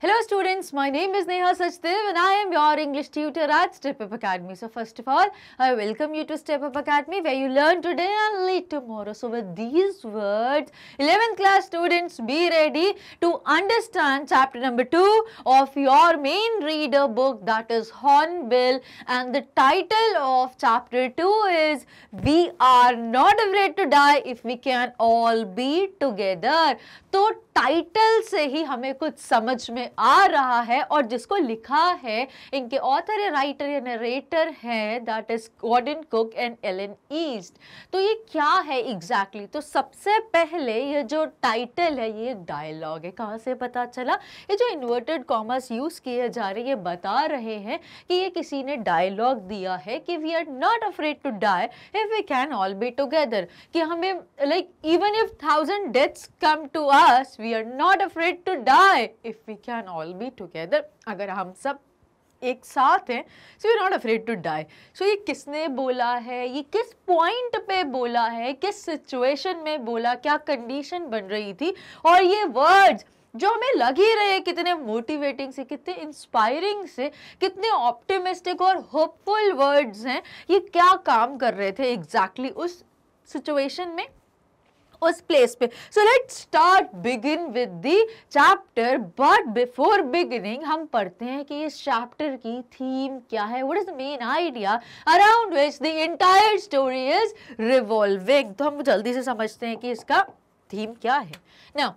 Hello students, my name is Neha Sachdev and I am your English tutor at Step Up Academy. So first of all, I welcome you to Step Up Academy where you learn today and lead tomorrow. So with these words, 11th class students, be ready to understand chapter number 2 of your main reader book, that is Hornbill, and the title of chapter 2 is We Are Not Afraid to Die If We Can All Be Together. तो title से ही हमें कुछ समझ में आ रहा है और जिसको लिखा है इनके ऑथर या राइटर या नरेटर है that is Gordon Cook and Alan East. तो ये क्या है एग्जैक्टली तो सबसे पहले ये जो टाइटल है ये डायलॉग है। कहाँ से पता चला? ये जो इन्वर्टेड कॉमर्स यूज किए जा रहे हैं ये बता रहे हैं कि ये किसी ने डायलॉग दिया है कि we are not afraid to die if we can all be together, कि हमें like even if 1000 deaths come to us we are not afraid to die if we can all be together. अगर हम सब एक साथ हैं so we are not afraid to die. So ये किसने बोला है, ये किस पॉइंट पे बोला है, किस सिचुएशन में बोला, क्या कंडीशन बन रही थी, और ये वर्ड्स जो हमें लग ही रहे हैं कितने मोटिवेटिंग से, कितने इंस्पायरिंग से, कितने ऑप्टिमिस्टिक और होपफुल वर्ड्स हैं, ये क्या काम कर रहे थे एग्जैक्टली उस सिचुएशन में, उस प्लेस पे। So let's start begin with the chapter, but before beginning हम पढ़ते हैं कि इस चैप्टर की थीम क्या है, what is the main idea around which the entire story is revolving. तो हम जल्दी से समझते हैं कि इसका थीम क्या है। Now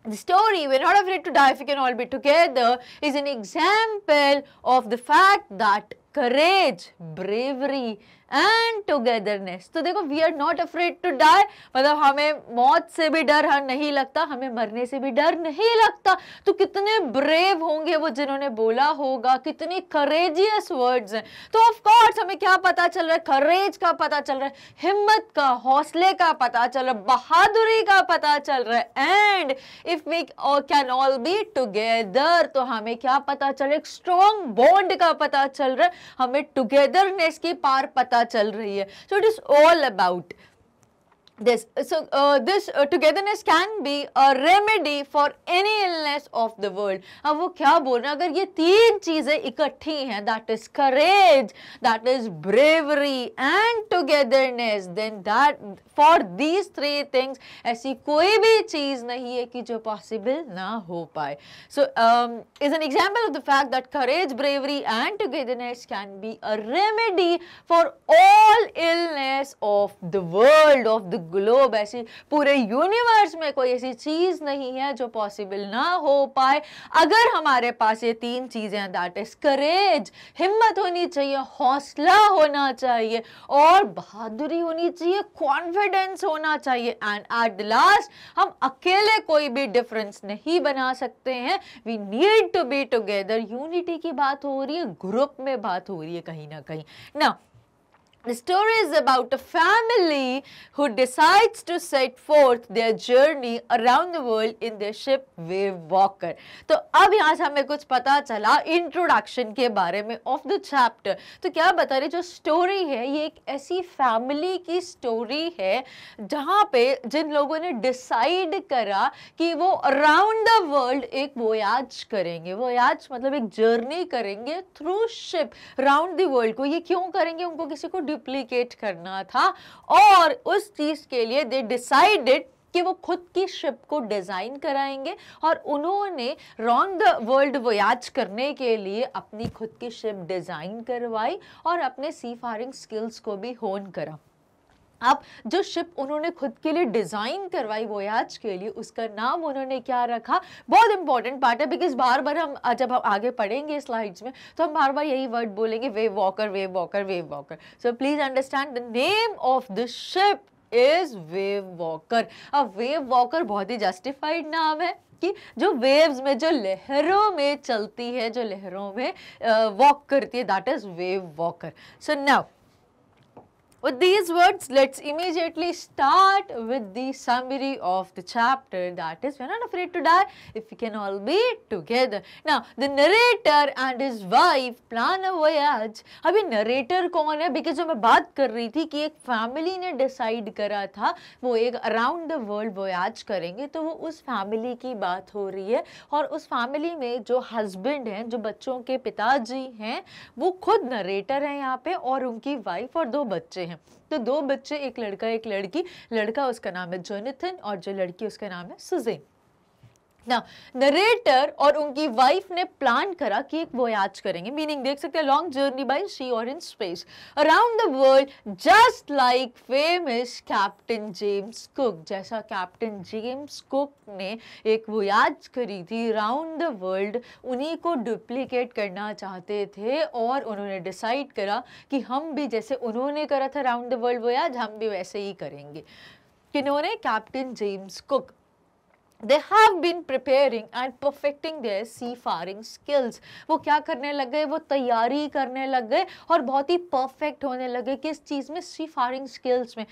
the story We're Not Afraid to Die If We Can All Be Together is an example of the fact that courage, bravery and togetherness. तो देखो we are not afraid to die मतलब हमें मौत से भी डर नहीं लगता, हमें मरने से भी डर नहीं लगता। तो कितने ब्रेव होंगे वो जिन्होंने बोला होगा, कितने करेजियस वर्ड्स हैं। तो ऑफ कोर्स हमें क्या पता चल रहा है, करेज का पता चल रहा है, हिम्मत का, हौसले का पता चल रहा है, बहादुरी का पता चल रहा है। And if we can all be together तो हमें क्या पता चल रहा है, एक स्ट्रॉन्ग बॉन्ड का पता चल रहा है, हमें टुगेदरनेस की पार पता चल रही है। So it is all about this. So this togetherness can be a remedy for any illness of the world. अब वो क्या बोल रहे हैं, अगर ये तीन चीजें इकट्ठी हैं, that is courage, that is bravery and togetherness, then that for these three things ऐसी कोई भी चीज नहीं है कि जो possible ना हो पाए। So is an example of the fact that courage, bravery and togetherness can be a remedy for all illness of the world, of the globe. ऐसी पूरे यूनिवर्स में कोई ऐसी चीज नहीं है जो पॉसिबल ना हो पाए अगर हमारे पास ये तीन चीजें, दैट इज करेज, हिम्मत होनी चाहिए, हौसला होना चाहिए और बहादुरी होनी चाहिए, कॉन्फिडेंस होना चाहिए। एंड एट द लास्ट हम अकेले कोई भी डिफरेंस नहीं बना सकते हैं, we need to be together. Unity की बात हो रही है, ग्रुप में बात हो रही है कहीं ना कहीं ना। The story is about a family who decides to set forth their journey around the world in their ship Wave Walker. तो अब यहाँ से हमें कुछ पता चला इंट्रोडक्शन के बारे में ऑफ द चैप्टर। तो क्या बता रहे, जो स्टोरी है ये एक ऐसी फैमिली की स्टोरी है जहाँ पे जिन लोगों ने डिसाइड करा कि वो अराउंड द वर्ल्ड एक वोयाज करेंगे। वोयाज मतलब एक जर्नी करेंगे through ship around the world को। ये क्यों करेंगे, उनको किसी को डुप्लीकेट करना था और उस चीज के लिए दे डिसाइडेड कि वो खुद की शिप को डिजाइन कराएंगे और उन्होंने राउंड द वर्ल्ड वोयाज करने के लिए अपनी खुद की शिप डिजाइन करवाई और अपने सी फारिंग स्किल्स को भी होन करा। अब जो शिप उन्होंने खुद के लिए डिजाइन करवाई वोयाज के लिए, उसका नाम उन्होंने क्या रखा, बहुत इंपॉर्टेंट पार्ट है बिकॉज बार बार हम जब हम आगे पढ़ेंगे स्लाइड्स में तो हम बार बार यही वर्ड बोलेंगे, wave walker, wave walker, wave walker. So please understand the name of the ship is wave walker. अब वेव वॉकर बहुत ही जस्टिफाइड नाम है कि जो वेव्स में, जो लहरों में चलती है, जो लहरों में वॉक करती है, that is wave walker. So now With these words, let's immediately start with the summary of the chapter. That is, we're not afraid to die if we can all be together. Now, the narrator and his wife plan a voyage. अभी narrator कौन है? Because जो मैं बात कर रही थी कि एक family ने decide करा था वो एक around the world voyage करेंगे, तो वो उस family की बात हो रही है और उस family में जो husband हैं, जो बच्चों के पिताजी हैं, वो खुद narrator हैं यहाँ पे और उनकी wife और दो बच्चे हैं। तो दो बच्चे, एक लड़का एक लड़की, लड़का उसका नाम है जोनाथन और जो लड़की उसका नाम है सुजेन। ना नरेटर और उनकी वाइफ ने प्लान करा कि एक वोयाज करेंगे, मीनिंग देख सकते हैं लॉन्ग जर्नी बाय सी और in space around the world just like famous captain James cook. जैसा कैप्टन जेम्स कुक ने एक वोयाज करी थी अराउंड द वर्ल्ड, उन्हीं को डुप्लीकेट करना चाहते थे और उन्होंने डिसाइड करा कि हम भी जैसे उन्होंने करा था अराउंड द वर्ल्ड वोयाज, हम भी वैसे ही करेंगे। किन्होंने? Captain James Cook. They have been preparing and perfecting their seafaring skills. वो क्या करने लग गए? वो तैयारी करने लग गए और बहुत ही परफेक्ट होने लगे किस चीज़ में? सीफारिंग स्किल्स में।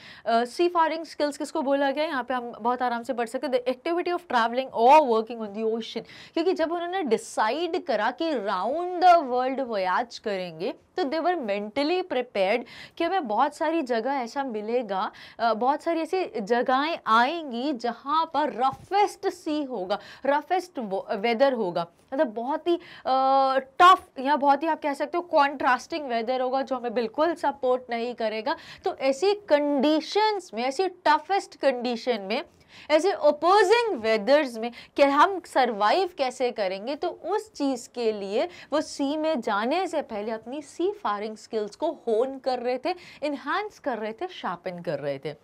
सीफारिंग स्किल्स किसको बोला गया? यहाँ पे हम बहुत आराम से पढ़ सकते हैं, द एक्टिविटी ऑफ ट्रैवलिंग और वर्किंग ऑन द ओशन। क्योंकि जब उन्होंने डिसाइड करा कि राउंड द वर्ल्ड वोयाज करेंगे तो दे वर मेंटली प्रिपेयर्ड कि हमें बहुत सारी जगह ऐसा मिलेगा, बहुत सारी ऐसी जगहें आएंगी जहाँ पर रफेस्ट सी होगा, रफेस्ट वेदर होगा, मतलब बहुत ही टफ या बहुत ही आप कह सकते हो कॉन्ट्रास्टिंग वेदर होगा जो हमें बिल्कुल सपोर्ट नहीं करेगा। तो ऐसी कंडीशंस में, ऐसी टफेस्ट कंडीशन में, ऐसे ओपोजिंग वेदर्स में कि हम सरवाइव कैसे करेंगे, तो उस चीज़ के लिए वो सी में जाने से पहले अपनी सी फारिंग स्किल्स को होन कर रहे थे, इन्हांस कर रहे थे, शार्पन कर रहे थे।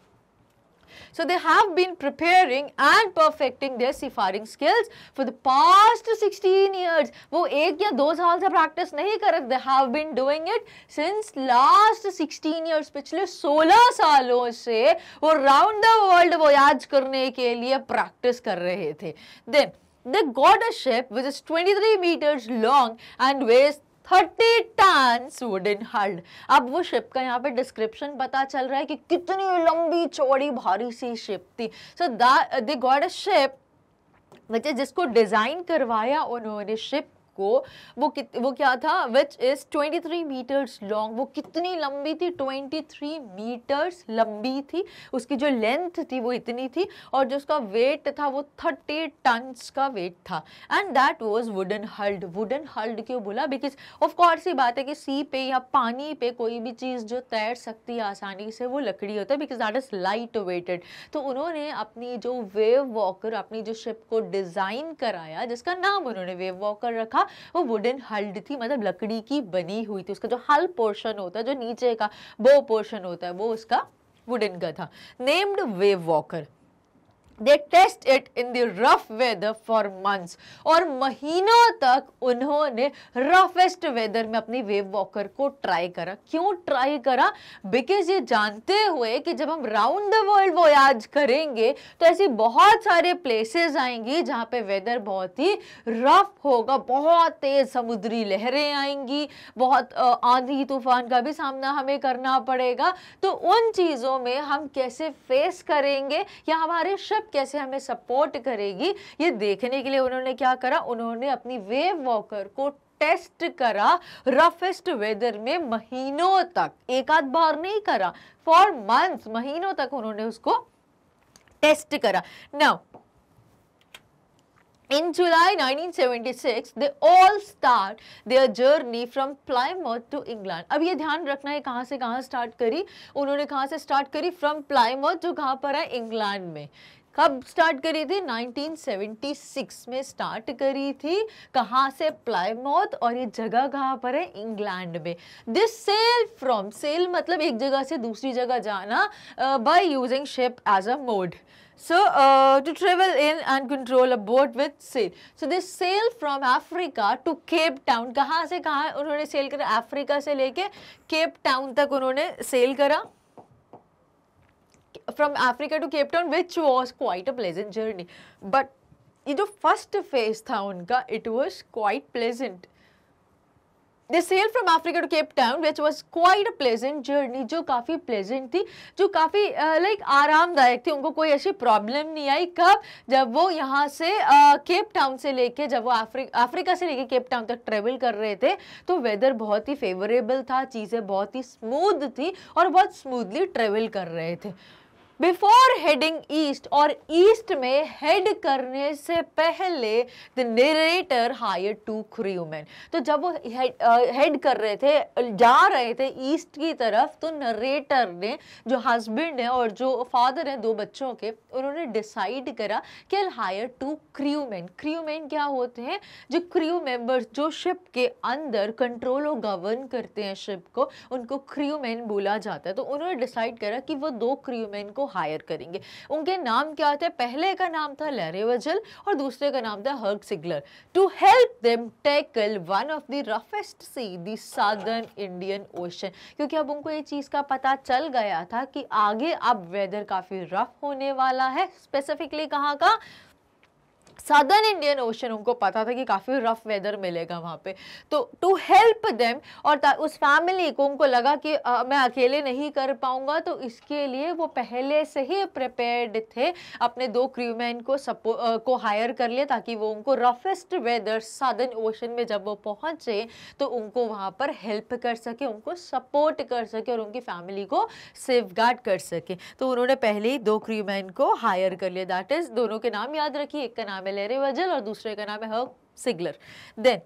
So they have been preparing and perfecting their seafaring skills for the past 16 years. वो एक या दो साल से प्रैक्टिस नहीं कर रहे, they have been doing it since last 16 years. पिछले 16 सालों से वो round the world voyage करने के लिए प्रैक्टिस कर रहे थे। Then they got a ship which is 23 meters long and weighs 30 tons wooden hull। अब वो शिप का यहाँ पे डिस्क्रिप्शन पता चल रहा है कि कितनी लंबी चौड़ी भारी सी शिप थी। So they got a ship जिसको डिजाइन करवाया उन्होंने शिप को, वो क्या था? Which is 23 metres long. वो कितनी लंबी थी? 23 मीटर्स लंबी थी, उसकी जो लेंथ थी वो इतनी थी और जो उसका वेट था वो 30 टन्स का वेट था। And that was wooden hulled. Wooden hulled क्यों बोला? बिकॉज ऑफ कोर्स ही बात है कि सी पे या पानी पे कोई भी चीज़ जो तैर सकती है आसानी से वो लकड़ी होता है, because that is light weighted. तो उन्होंने अपनी जो वेव वॉकर, अपनी जो शिप को डिज़ाइन कराया, जिसका नाम उन्होंने वेव वॉकर रखा, वो वुडन हल्ड थी, मतलब लकड़ी की बनी हुई थी। उसका जो हल पोर्शन होता है, जो नीचे का बो पोर्शन होता है, वो उसका वुडन का था। Named wave walker. They test it in the rough weather for months। और महीनों तक उन्होंने रफेस्ट वेदर में अपनी वेव वॉकर को ट्राई करा। क्यों ट्राई करा? बिकॉज ये जानते हुए कि जब हम राउंड द वर्ल्ड वोयाज करेंगे तो ऐसी बहुत सारे प्लेसेस आएंगी जहाँ पे वेदर बहुत ही रफ होगा, बहुत तेज समुद्री लहरें आएंगी, बहुत आंधी तूफान का भी सामना हमें करना पड़ेगा। तो उन चीज़ों में हम कैसे फेस करेंगे या हमारे शिप कैसे हमें सपोर्ट करेगी, ये देखने के लिए उन्होंने क्या करा? उन्होंने अपनी वेव वॉकर को टेस्ट करा रफेस्ट वेदर में महीनों तक, एक आध बार नहीं करा, फॉर मंथ्स, महीनों तक उन्होंने उसको टेस्ट करा। Now in July 1976 they all start their journey from Plymouth to England। अब ये ध्यान रखना है कहाँ से कहाँ स्टार्ट करी उन्होंने, कहाँ से स्टार्ट करी? फ्रॉम प्लाईमाउथ, जो कहाँ पर है? इंग्लैंड में। कब स्टार्ट करी थी? 1976 में स्टार्ट करी थी। कहाँ से? प्लाईमाउथ। और ये जगह कहाँ पर है? इंग्लैंड में। दिस सेल फ्रॉम, सेल मतलब एक जगह से दूसरी जगह जाना, by using ship as a mode. So to travel in and control a boat with sail. So they sail from Africa to Cape Town। कहाँ से कहाँ उन्होंने सेल करा? अफ्रीका से लेके केप टाउन तक उन्होंने सेल करा। From Africa to Cape Town, which was quite a pleasant journey. But ये जो फर्स्ट फेज था उनका, it was quite pleasant। They sailed from Africa to Cape Town, which was quite a pleasant journey, जो काफ़ी pleasant थी, जो काफ़ी like आरामदायक थी, उनको कोई ऐसी प्रॉब्लम नहीं आई। कब? जब वो यहाँ से केप टाउन से लेके, जब वो अफ्रीका से लेके केप टाउन तक ट्रेवल कर रहे थे, तो वेदर बहुत ही फेवरेबल था, चीज़ें बहुत ही स्मूथ थी और बहुत स्मूथली ट्रेवल कर रहे थे। बिफोर हेडिंग ईस्ट, और ईस्ट में हेड करने से पहले द नरेटर हायर 2 crewmen। तो जब वो हेड कर रहे थे, जा रहे थे ईस्ट की तरफ, तो नरेटर ने, जो हस्बैंड है और जो फादर है 2 बच्चों के, उन्होंने डिसाइड करा कि आई हायर 2 crewmen। क्रूमैन क्या होते हैं? जो क्रू मेंबर्स जो शिप के अंदर कंट्रोल और गवर्न करते हैं शिप को, उनको क्रूमैन बोला जाता है। तो उन्होंने डिसाइड करा कि वो 2 क्रूमैन को हायर करेंगे। उनके नाम क्या थे? पहले का नाम था लैरी वजल और दूसरे का नाम था Herb Seigler. To help them tackle one of the roughest sea, the southern Indian ocean. क्योंकि अब उनको ये चीज़ का पता चल गया था कि आगे अब वेदर काफ़ी रफ होने वाला है। स्पेसिफिकली कहाँ का? Southern Indian ocean. उनको पता था कि काफ़ी रफ वेदर मिलेगा वहाँ पे। तो टू हेल्प देम, और उस फैमिली को, उनको लगा कि मैं अकेले नहीं कर पाऊँगा, तो इसके लिए वो पहले से ही प्रिपेयर्ड थे, अपने 2 क्रूमैन को हायर कर लिए, ताकि वो उनको रफेस्ट वेदर सदर्न ओशन में जब वो पहुँचे तो उनको वहाँ पर हेल्प कर सके, उनको सपोर्ट कर सके और उनकी फैमिली को सेफगार्ड कर सके। तो उन्होंने पहले ही 2 क्रूमैन को हायर कर लिया। दैट इज, दोनों के नाम याद रखिए, एक का नाम है लैरी वजल और दूसरे का नाम है Herb Seigler. Then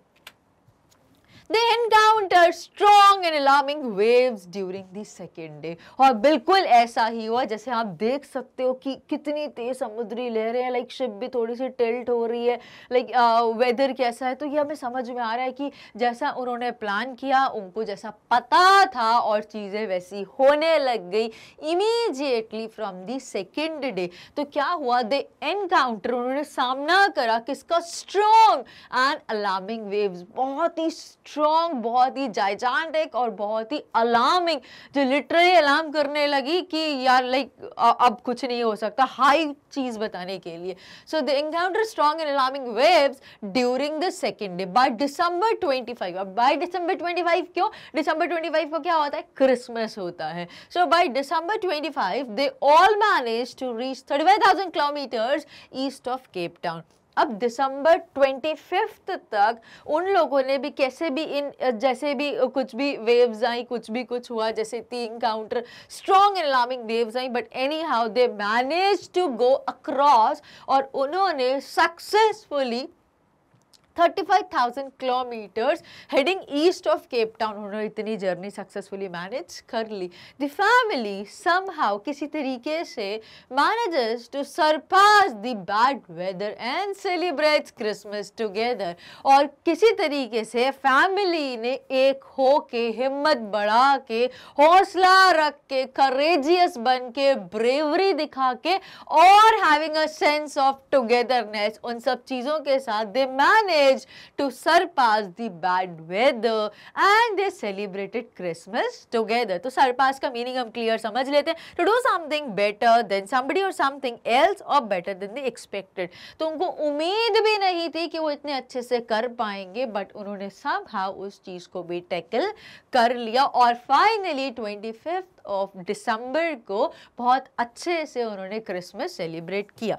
They encountered strong and alarming waves during the second day। और बिल्कुल ऐसा ही हुआ जैसे आप देख सकते हो कि कितनी तेज समुद्री लहरें हैं, लाइक शिप भी थोड़ी सी टिल्ट हो रही है, लाइक वेदर कैसा है। तो ये हमें समझ में आ रहा है कि जैसा उन्होंने प्लान किया, उनको जैसा पता था और चीज़ें वैसी होने लग गई immediately from the second day. तो क्या हुआ? दे एनकाउंटर, उन्होंने सामना करा किसका? Strong and alarming waves. बहुत ही स्ट्रॉन्ग, बहुत ही जाइजांटिक और बहुत ही अलार्मिंग, जो लिटरली अलार्म करने लगी कि यार लाइक अब कुछ नहीं हो सकता, हाई चीज बताने के लिए। So they encounter strong and alarming waves during the second day by December 25। अब बाय December 25 क्यों? December 25 को क्या होता है? क्रिसमस होता है। So by December 25 they all manage to reach 35,000 kilometres east of Cape Town. अब दिसंबर 25 तक उन लोगों ने भी कैसे भी जैसे भी कुछ भी वेव्स आई, कुछ हुआ, जैसे 3 counter strong and alarming waves आई, but anyhow they manage to go across, और उन्होंने successfully 35,000 kilometres heading east of Cape Town, उन्होंने इतनी जर्नी सक्सेसफुली मैनेज कर ली। द फैमिली समहाउ, किसी तरीके से, manages to surpass the bad weather and celebrates Christmas together. और किसी तरीके से फैमिली ने एक हो के, हिम्मत बढ़ा के, हौसला रख के, करेजियस बन के, ब्रेवरी दिखा के और having a sense of togetherness, उन सब चीज़ों के साथ they manage to surpass the bad weather and they celebrated Christmas together। तो surpass का मीनिंग हम क्लियर समझ लेते हैं, to do something better than somebody or something else or better than they expected। तो उनको उम्मीद भी नहीं थी कि वो इतने अच्छे से कर पाएंगे, बट उन्होंने somehow उस चीज को भी टैकल कर लिया और फाइनली 25th of December को बहुत अच्छे से उन्होंने क्रिसमस सेलिब्रेट किया।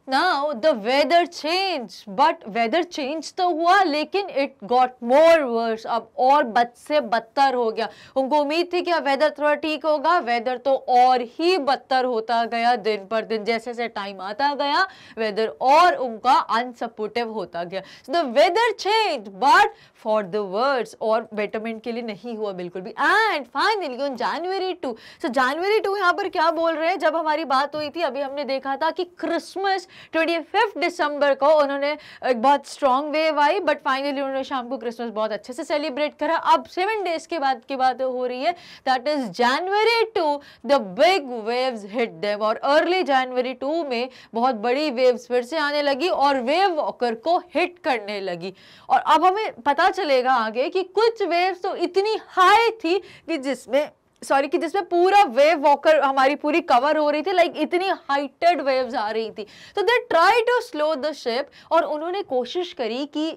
Now the weather changed, but weather change तो हुआ, लेकिन it got more worse। अब और बद से बदतर हो गया। उनको उम्मीद थी कि वेदर थोड़ा ठीक होगा, वेदर तो और ही बदतर होता गया दिन पर दिन। जैसे जैसे टाइम आता गया, वेदर और उनका अनसपोर्टिव होता गया। So the weather changed, but for the worse, और बेटरमेंट के लिए नहीं हुआ बिल्कुल भी। And finally on January 2, so January 2 यहाँ पर क्या बोल रहे हैं? जब हमारी बात हुई थी, अभी हमने देखा था कि क्रिसमस 25 दिसंबर को उन्होंने एक बहुत strong wave I, but finally उन्होंने शाम को क्रिसमस बहुत अच्छे से सेलिब्रेट करा। अब 7 डेज के बाद की बात हो रही है, that is January 2 the big waves hit them. और अर्ली January 2 में बहुत बड़ी वेव्स फिर से आने लगी और वेव वॉकर को हिट करने लगी। और अब हमें पता चलेगा आगे कि कुछ वेव्स तो इतनी हाई थी कि जिसमें सॉरी कि जिसमें पूरा वेव वॉकर हमारी पूरी कवर हो रही थी, लाइक इतनी हाइटेड वेव्स आ रही थी। तो they try to slow the ship, और उन्होंने कोशिश करी कि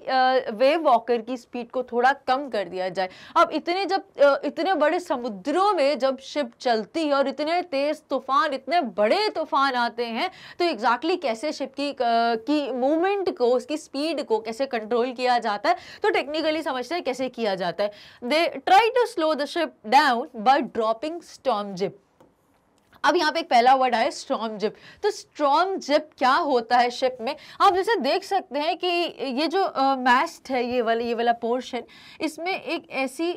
वेव वॉकर की स्पीड को थोड़ा कम कर दिया जाए। अब इतने बड़े समुद्रों में जब शिप चलती है और इतने तेज तूफान, इतने बड़े तूफान आते हैं, तो एग्जैक्टली कैसे शिप की मूवमेंट को, उसकी स्पीड को कैसे कंट्रोल किया जाता है, तो टेक्निकली समझते हैं कैसे किया जाता है। They try to slow the ship down by dropping storm jib. अब यहाँ पे एक पहला वर्ड आया स्टॉर्म जिप। तो स्टॉर्म जिप क्या होता है शिप में, आप जैसे देख सकते हैं कि ये जो मैस्ट है, ये वाला पोर्शन, इसमें एक ऐसी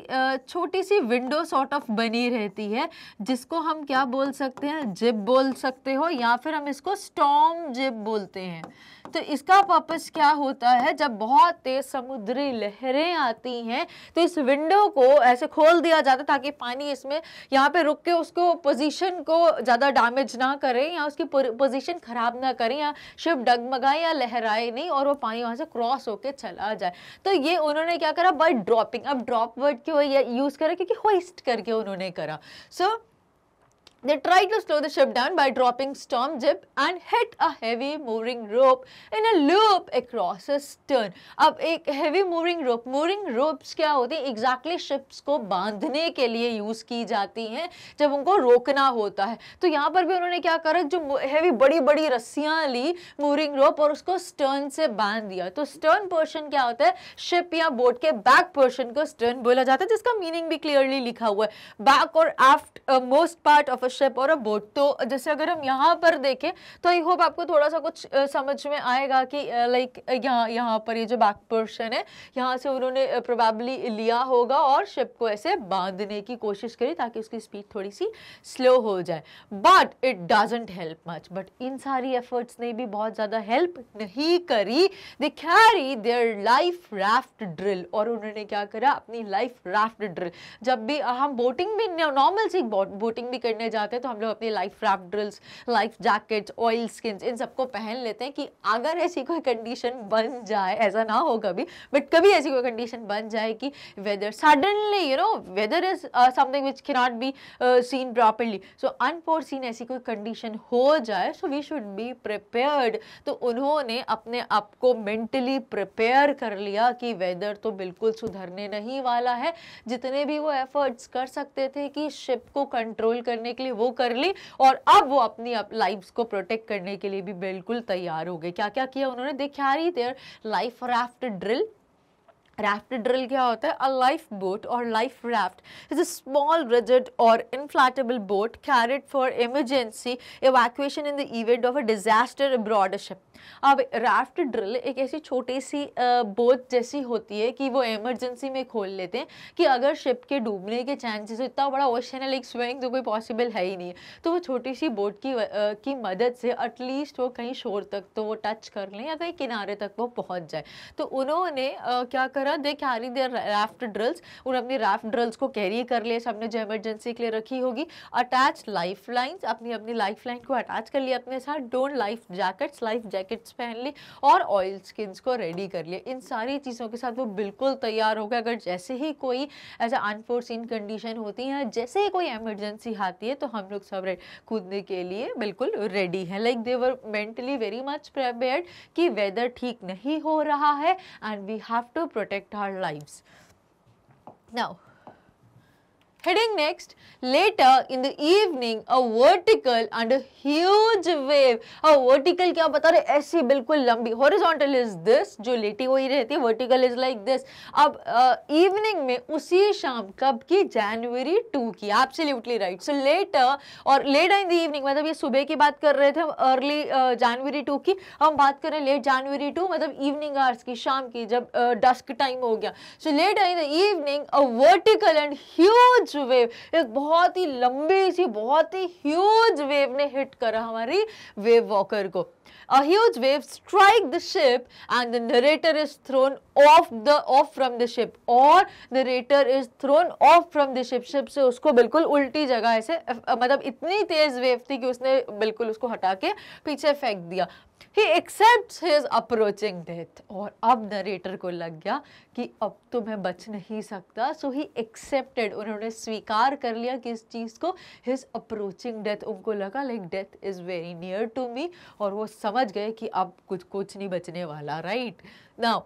छोटी सी विंडो सॉर्ट ऑफ बनी रहती है, जिसको हम क्या बोल सकते हैं, जिप बोल सकते हो, या फिर हम इसको स्टॉर्म जिप बोलते हैं। तो इसका पर्पस क्या होता है, जब बहुत तेज समुद्री लहरें आती हैं तो इस विंडो को ऐसे खोल दिया जाता है ताकि पानी इसमें यहाँ पे रुक के उसको पोजीशन को ज़्यादा डैमेज ना करे, या उसकी पोजीशन खराब ना करे, या शिप डगमगाए या लहराए नहीं, और वो पानी वहाँ से क्रॉस होके चला जाए। तो ये उन्होंने क्या करा, बाय ड्रॉपिंग। अब ड्रॉप वर्ड क्यों यूज़ करा, क्योंकि होइस्ट करके उन्होंने करा। सो they tried to slow the ship down by dropping storm jib and hit a heavy moving rope in a loop across a stern. अब एक heavy moving ropes क्या होती है, exactly ships को बांधने के लिए यूज की जाती हैं जब उनको रोकना होता है। तो यहाँ पर भी उन्होंने क्या करा, जो heavy बड़ी रस्सियाँ ली moving rope और उसको stern से बांध दिया। तो stern portion क्या होता है, शिप या बोट के बैक पोर्शन को stern बोला जाता है, जिसका मीनिंग भी क्लियरली लिखा हुआ है, बैक और aft most part of ship और अ बोट। तो जैसे अगर हम यहाँ पर देखें तो आई होप आपको थोड़ा सा कुछ समझ में आएगा कि लाइक यहाँ पर ये जो बैक पोर्शन है, यहाँ से उन्होंने प्रोबेबली लिया होगा और शिप को ऐसे बांधने की कोशिश करी ताकि उसकी स्पीड थोड़ी सी स्लो हो जाए। But it doesn't help much. But in सारी एफर्ट्स ने भी बहुत ज़्यादा हेल्प नहीं करी। दे carry their life raft drill, और उन्होंने क्या करा, अपनी लाइफ राफ्ट ड्रिल। जब भी हम बोटिंग भी नॉर्मल सी बोटिंग भी करने जाते हैं तो हम लोग अपनी life raft drills, life jackets, oil skins, इन सबको पहन लेते हैं कि अगर ऐसी कोई कंडीशन बन जाए, ऐसा ना हो कभी, बट कभी ऐसी कोई कंडीशन बन जाए कि weather suddenly weather is something which can not be seen properly, so unforeseen ऐसी कोई कंडीशन हो जाए, so we should be prepared. तो उन्होंने अपने आप को मेंटली प्रिपेयर कर लिया कि वेदर तो बिल्कुल सुधरने नहीं वाला है। जितने भी वो एफर्ट्स कर सकते थे कि शिप को कंट्रोल करने के लिए वो कर ली, और अब वो अपनी लाइफ्स को प्रोटेक्ट करने के लिए भी बिल्कुल तैयार हो गए। क्या क्या किया उन्होंने, they carry their life raft drill. Raft drill क्या होता है, अ लाइफ बोट और life raft is a small rigid और inflatable boat carried for emergency evacuation in the event of a disaster abroad a ship. अब raft drill एक ऐसी छोटी सी boat जैसी होती है कि वो इमरजेंसी में खोल लेते हैं कि अगर शिप के डूबने के चांसेस, इतना बड़ा ओशन है, लाइक स्विमिंग तो कोई पॉसिबल है ही नहीं, तो वो छोटी सी बोट की मदद से एटलीस्ट वो कहीं शोर तक तो वो टच कर लें या कहीं किनारे तक वो पहुंच जाए। तो उन्होंने क्या करा, दे कैरी देयर राफ्ट ड्रिल्स, उन्होंने अपनी राफ्ट ड्रिल्स को कैरी कर लिया, सबने जो इमरजेंसी के लिए रखी होगी। अटैच लाइफ लाइन्स, अपनी लाइफ लाइन को अटैच कर लिया अपने साथ। डोंट लाइफ जैकेट्स पहन ली और ऑयल स्किन्स को रेडी कर लिए। इन सारी चीज़ों के साथ वो बिल्कुल तैयार हो गए। अगर जैसे ही कोई ऐसा अनफोर्सीन कंडीशन होती है, जैसे ही कोई इमरजेंसी आती है, तो हम लोग सब कूदने के लिए बिल्कुल रेडी हैं। Like they were mentally very much prepared कि वेदर ठीक नहीं हो रहा है and we have to protect our lives. Now heading next, later in the evening a vertical and a huge wave, a vertical क्या बता रहे, ऐसी बिल्कुल लंबी, horizontal is this जो लेटी हुई रहती है, vertical is like this। अब evening में उसी शाम, कब की, January 2 की, absolutely right। so later और later in the evening मतलब ये सुबह की बात कर रहे थे हम, early January 2 की, हम बात कर रहे हैं late January 2 मतलब evening hours की, शाम की, जब dusk time हो गया। so later in the evening a vertical and huge wave, एक बहुत ही लंबी सी, बहुत ही ह्यूज वेव ने हिट करा हमारी वेव वॉकर को। A huge wave strike the ship and the narrator is thrown off from the ship, और narrator is thrown off from the ship. ship से उसको बिल्कुल उल्टी जगह ऐसे मतलब इतनी तेज वेव थी कि उसने बिल्कुल उसको हटा के पीछे फेंक दिया. He accepts his approaching death. और अब नरेटर को लग गया कि अब तो मैं बच नहीं सकता. So he accepted, उन्होंने स्वीकार कर लिया कि इस चीज़ को, his approaching death. उनको लगा like death is very near to me, और वो समझ गए कि अब कुछ नहीं बचने वाला. Right now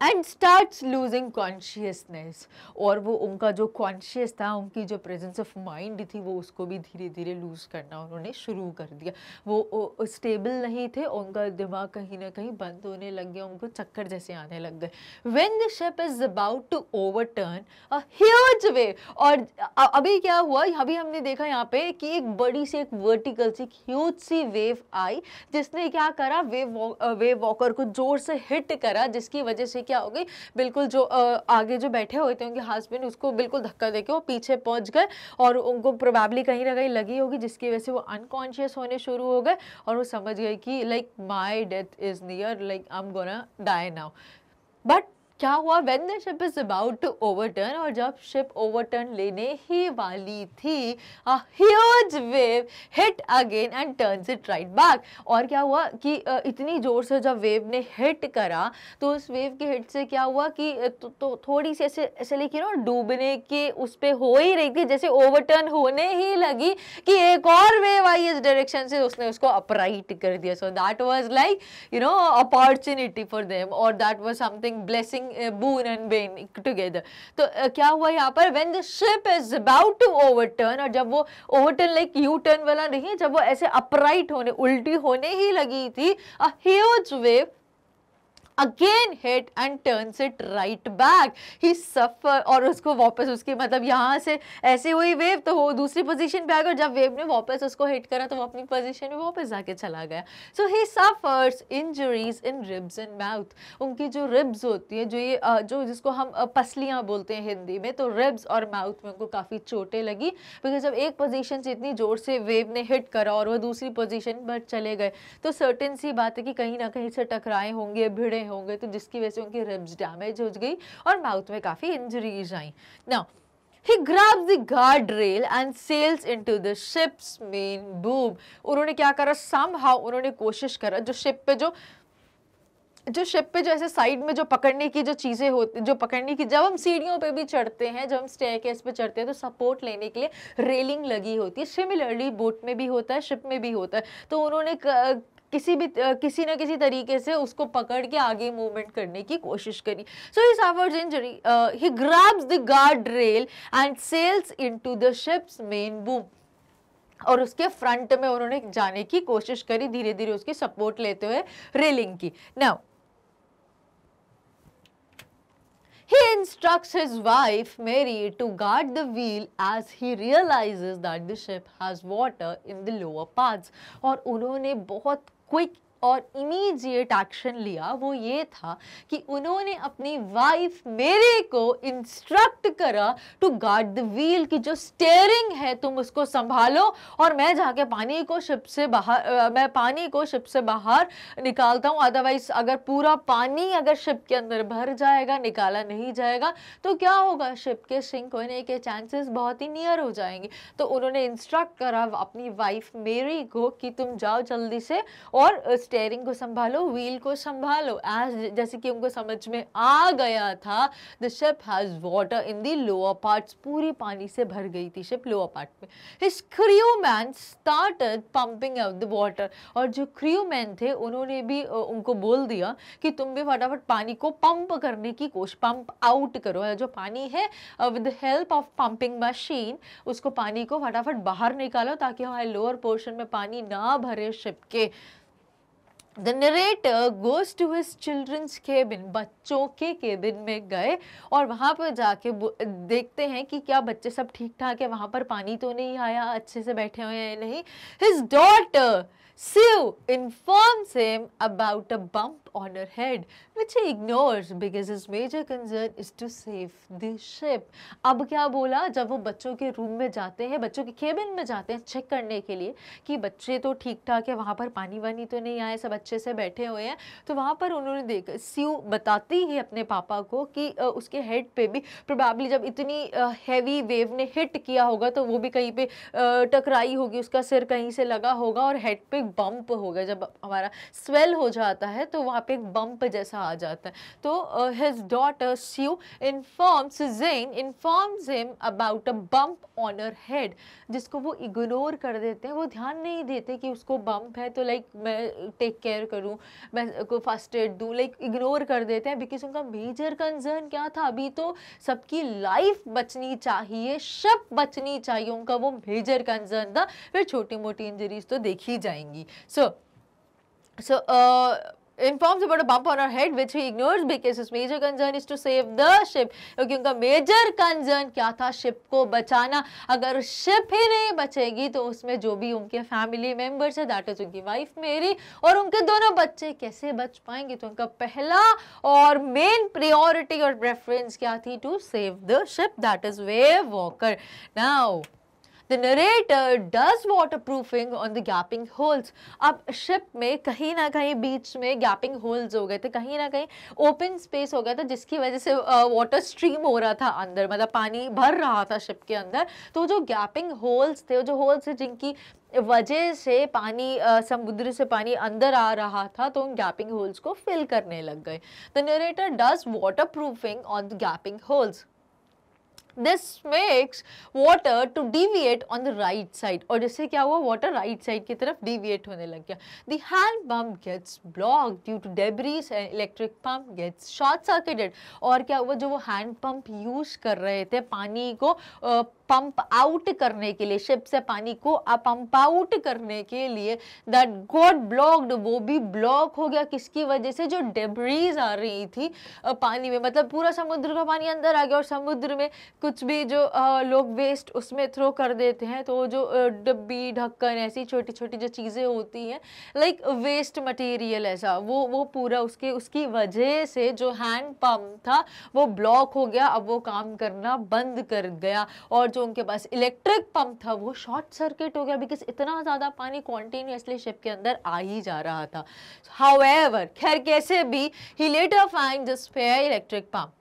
and starts losing consciousness. और वो उनका जो कॉन्शियस था, उनकी जो प्रेजेंस ऑफ माइंड थी, वो उसको भी धीरे धीरे लूज करना उन्होंने शुरू कर दिया. वो स्टेबल नहीं थे, उनका दिमाग कहीं ना कहीं बंद होने लग गया, उनको चक्कर जैसे आने लग गए. When the ship is about to overturn a huge wave. और अभी क्या हुआ, अभी हमने देखा यहाँ पे कि एक बड़ी सी, एक वर्टिकल सी, ह्यूज सी वेव आई, जिसने क्या करा, वेव वॉकर को जोर से हिट करा, जिसकी वजह से क्या हो गई, बिल्कुल जो आगे जो बैठे हुए थे उनके हस्बैंड, उसको बिल्कुल धक्का देके वो पीछे पहुंच गए, और उनको प्रोबेबली कहीं ना कहीं लगी होगी, जिसकी वजह से वो अनकॉन्शियस होने शुरू हो गए, और वो समझ गए कि like my death is near, like I am gonna die now. But क्या हुआ, when the ship is about to overturn, और जब शिप ओवरटर्न लेने ही वाली थी, a huge wave hit again and turns it right back. और क्या हुआ कि इतनी जोर से जब वेव ने हिट करा, तो उस वेव के हिट से क्या हुआ कि तो थोड़ी सी ऐसे लेकिन डूबने के उस पे हो ही रही थी, जैसे ओवरटर्न होने ही लगी कि एक और वेव आई इस डायरेक्शन से, उसने उसको अपराइट कर दिया. So that was like opportunity for them, और that was something blessing, boon and bane together. तो क्या हुआ यहाँ पर, when the ship is about to overturn, और जब वो overturn like U-turn वाला नहीं, जब वो ऐसे upright होने, उल्टी होने ही लगी थी, a huge wave again hit and turns it right back. He suffer, और उसको वापस उसकी मतलब यहाँ से ऐसे हुई वेव, तो वो दूसरी पोजीशन पे आ गया, जब वेव ने वापस उसको हिट करा तो वो अपनी पोजीशन में वापस जाके चला गया. So he suffers injuries in ribs and mouth. उनकी जो रिब्स होती है, जो ये जो जिसको हम पसलियाँ बोलते हैं हिंदी में, तो रिब्स और माउथ में उनको काफ़ी चोटें लगी, बिकॉज जब एक पोजीशन से इतनी जोर से वेव ने हिट करा और वो दूसरी पोजीशन पर चले गए, तो सर्टेन सी बात है कि कहीं ना कहीं से टकराए होंगे, भिड़े होंगे, तो जिसकी वजह से उनकी रिब्स डैमेज हो गई और माउथ में काफी injuries I. Now he grabs the guardrail and sails into the ship's main boom. उन्होंने क्या करा, somehow उन्होंने कोशिश करा, जो शिप पे जो ऐसे साइड में जो पकड़ने की जो चीज़ें होती, जो पकड़ने की, जब हम सीढ़ियों पे भी चढ़ते हैं, जब हम स्टेयरकेस पे चढ़ते हैं, तो सपोर्ट लेने के लिए रेलिंग लगी होती है. सिमिलरली बोट में भी होता है, शिप में भी होता है. तो उन्होंने किसी न किसी तरीके से उसको पकड़ के आगे मूवमेंट करने की कोशिश करी. So he suffers injury. He grabs the guard rail and sails into the ship's main boom. और उसके फ्रंट में उन्होंने जाने की कोशिश करी, धीरे धीरे उसकी सपोर्ट लेते हुए रेलिंग की. Now he instructs his wife Mary to guard the wheel as he realizes that the ship has water in the lower parts. और उन्होंने बहुत क्विक और इमीडिएट एक्शन लिया. वो ये था कि उन्होंने अपनी वाइफ मेरी को इंस्ट्रक्ट करा टू गार्ड द व्हील, की जो स्टीयरिंग है तुम उसको संभालो, और मैं जाके पानी को शिप से बाहर निकालता हूँ. अदरवाइज अगर पूरा पानी अगर शिप के अंदर भर जाएगा, निकाला नहीं जाएगा, तो क्या होगा, शिप के सिंक होने के चांसेस बहुत ही नियर हो जाएंगे. तो उन्होंने इंस्ट्रक्ट करा अपनी वाइफ मेरी को कि तुम जाओ जल्दी से और स्टीयरिंग को संभालो, व्हील को संभालो. एज जैसे कि उनको समझ में आ गया था, the ship has water in the lower parts. पूरी पानी से भर गई थी शिप लोअर पार्ट में. His crewman started pumping out the water. और जो क्रूमैन थे उन्होंने भी उनको बोल दिया कि तुम भी फटाफट पानी को पंप करने की कोशिश, पंप आउट करो. जो पानी है with the help of pumping machine, उसको पानी को फटाफट बाहर निकालो ताकि हमारे लोअर पोर्शन में पानी ना भरे शिप के. The narrator goes to his children's cabin. बच्चों के केबिन में गए और वहाँ पर जाके देखते हैं कि क्या बच्चे सब ठीक ठाक है, वहाँ पर पानी तो नहीं आया, अच्छे से बैठे हुए हैं नहीं. His daughter Sue informs him about a bump on her head, which he ignores because his major concern is to save the ship. अब क्या बोला, जब वो बच्चों के रूम में जाते हैं, बच्चों के केबिन में जाते हैं चेक करने के लिए कि बच्चे तो ठीक ठाक है, वहाँ पर पानी वानी तो नहीं आए, सब अच्छे से बैठे हुए हैं, तो वहाँ पर उन्होंने देखा, स्यू बताती है अपने पापा को कि उसके हेड पे भी प्रोबेबली जब इतनी हैवी वेव ने हिट किया होगा तो वो भी कहीं पे टकराई होगी, उसका सिर कहीं से लगा होगा और हेड पे बम्प होगा। जब हमारा स्वेल हो जाता है तो वहाँ पे एक बम्प जैसा आ जाता है। तो his daughter Sue informs then informs him about a bump on her head, जिसको वो इग्नोर कर देते हैं, वो ध्यान नहीं देते कि उसको बम्प है, तो लाइक मैं टेक केयर करूँ, मैं को फर्स्ट एड दूँ, लाइक इग्नोर कर देते हैं बिकॉज उनका मेजर कंसर्न क्या था, अभी तो सबकी लाइफ बचनी चाहिए, शिप बचनी चाहिए, उनका वो मेजर कंसर्न था, फिर छोटी मोटी इंजरीज तो देखी जाएंगी। सो informs about a bump on her head which he ignores because his major concern is to save the ship, क्योंकि उनका मेजर कंसर्न क्या था, शिप को बचाना। अगर शिप ही नहीं बचेगी तो उसमें जो भी उनके फैमिली मेंबर्स है, दैट इज उनकी वाइफ मेरी और उनके दोनों बच्चे, कैसे बच पाएंगे। तो उनका पहला और मेन प्रायोरिटी और प्रेफरेंस क्या थी, to save the ship, that is Wavewalker. Now The narrator does waterproofing on the gaping holes. अब शिप में कहीं ना कहीं बीच में गैपिंग होल्स हो गए थे, कहीं ना कहीं ओपन स्पेस हो गया था, जिसकी वजह से वाटर स्ट्रीम हो रहा था अंदर, मतलब पानी भर रहा था शिप के अंदर। तो जो गैपिंग होल्स थे, जो होल्स थे जिनकी वजह से पानी समुद्र से पानी अंदर आ रहा था, तो उन गैपिंग होल्स को फिल करने लग गए। The narrator does waterproofing on the gapping holes. This makes water to deviate on the right side, और जिससे क्या हुआ, water right side की तरफ deviate होने लग गया। The hand pump gets blocked due to debris and electric pump gets short circuited, और क्या हुआ, जो वो hand pump use कर रहे थे पानी को पंप आउट करने के लिए, शिप से पानी को पंप आउट करने के लिए, दैट गॉट ब्लॉक्ड, वो भी ब्लॉक हो गया। किसकी वजह से, जो डेब्रीज आ रही थी पानी में, मतलब पूरा समुद्र का पानी अंदर आ गया और समुद्र में कुछ भी जो लोग वेस्ट उसमें थ्रो कर देते हैं, तो जो डब्बी ढक्कन ऐसी छोटी छोटी जो चीज़ें होती हैं, लाइक वेस्ट मटेरियल ऐसा, वो पूरा उसकी वजह से जो हैंड पंप था वो ब्लॉक हो गया। अब वो काम करना बंद कर गया और जो उनके पास इलेक्ट्रिक पंप था वो शॉर्ट सर्किट हो गया, बिकॉज इतना ज़्यादा पानी कॉन्टिन्यूसली शिप के अंदर आ ही जा रहा था। हाउएवर, खैर कैसे भी, he later find the spare electric pump.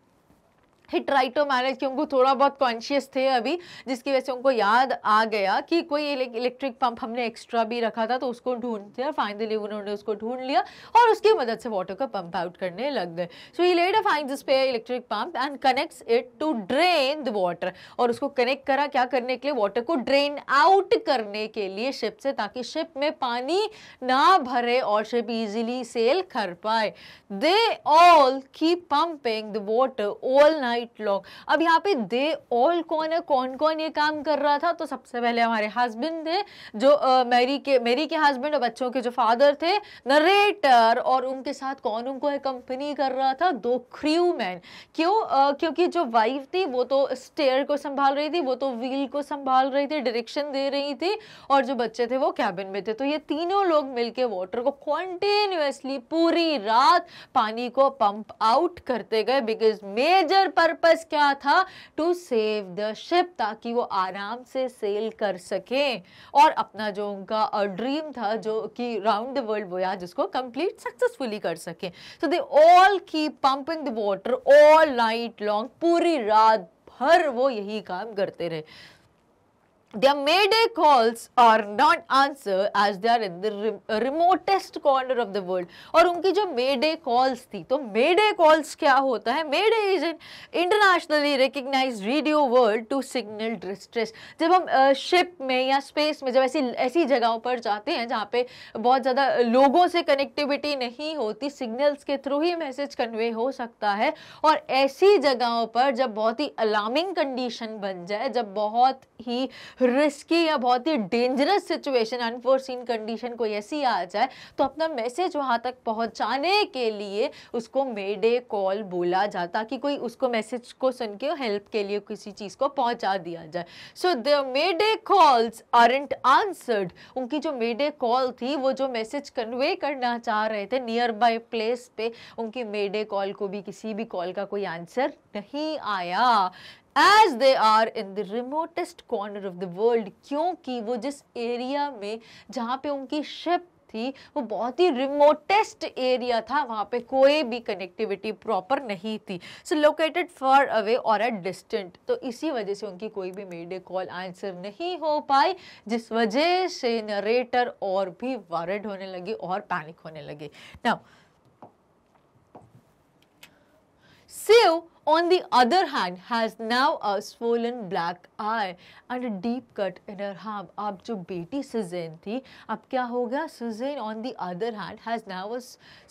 He try to manage, कि उनको थोड़ा बहुत कॉन्शियस थे अभी, जिसकी वजह से उनको याद आ गया कि कोई इलेक्ट्रिक पंप हमने एक्स्ट्रा भी रखा था, तो उसको ढूंढते हैं। फाइनली उन्होंने उसको ढूंढ लिया और उसकी मदद से वाटर को पंप आउट करने लग गए। So he later finds the spare electric pump and connects it to drain the water, और उसको कनेक्ट करा क्या करने के लिए, वाटर को ड्रेन आउट करने के लिए शिप से, ताकि शिप में पानी ना भरे और शिप इजीली सेल कर पाए। दे all keep pumping the water all night long. अब यहाँ पे दे ऑल कौन है, कौन कौन ये काम कर रहा था, तो सबसे पहले हमारे हस्बैंड थे, जो मैरी के हस्बैंड और बच्चों के जो फादर थे, नरेटर, और उनके साथ कौन उनको कंपनी कर रहा था, 2 क्रू मैन। क्यों? क्योंकि जो वाइफ थी वो तो स्टेयर को संभाल रही थी, वो तो व्हील को संभाल रही थी, डायरेक्शन दे रही थी, और जो बच्चे थे वो कैबिन में थे। तो ये तीनों लोग मिलके वाटर को कॉन्टिन्यूसली पूरी रात पानी को पंप आउट करते गए, बिकॉज मेजर पर्पस क्या था, टू सेव द शिप, ताकि वो आराम से सेल कर सके और अपना जो उनका ड्रीम था, जो कि राउंड द वर्ल्ड वोयाज, जिसको कंप्लीट सक्सेसफुली कर सके। So they all keep pumping the water all night long, पूरी रात भर वो यही काम करते रहे। Their mayday calls are not answered as they are in the remotest corner of the world. और उनकी जो mayday calls थी, तो mayday calls क्या होता है? Mayday is an internationally recognized radio word to signal distress. जब हम शिप में या स्पेस में जब ऐसी जगहों पर जाते हैं जहाँ पे बहुत ज़्यादा लोगों से कनेक्टिविटी नहीं होती, सिग्नल्स के थ्रू ही मैसेज कन्वे हो सकता है। और ऐसी जगहों पर जब बहुत ही अलार्मिंग कंडीशन बन जाए, जब बहुत ही रिस्की या बहुत ही डेंजरस सिचुएशन, अनफोर्सीन कंडीशन कोई ऐसी आ जाए, तो अपना मैसेज वहाँ तक पहुँचाने के लिए उसको मेडे कॉल बोला जाता, कि कोई उसको मैसेज को सुन के हेल्प के लिए किसी चीज़ को पहुँचा दिया जाए. So the mayday calls aren't answered. उनकी जो मेडे कॉल थी, वो जो मैसेज कन्वे करना चाह रहे थे नियर बाय प्लेस पे, उनकी मेडे कॉल को भी किसी भी कॉल का कोई आंसर नहीं आया. As they are in the remotest corner of the world, क्योंकि वो जिस एरिया में जहाँ पे उनकी शिप थी वो बहुत ही रिमोटेस्ट एरिया था, वहाँ पे कोई भी कनेक्टिविटी प्रॉपर नहीं थी. सो लोकेटेड फार अवे और एट डिस्टेंट. तो इसी वजह से उनकी कोई भी मेडे कॉल आंसर नहीं हो पाई, जिस वजह से नरेटर और भी वरिड होने लगे और पैनिक होने लगे. Now Sue, on the other hand, has now a swollen black eye and a deep cut in her arm. अब जो बेटी सुज़ैन थी, अब क्या हो गया? Suzanne on the other hand has now a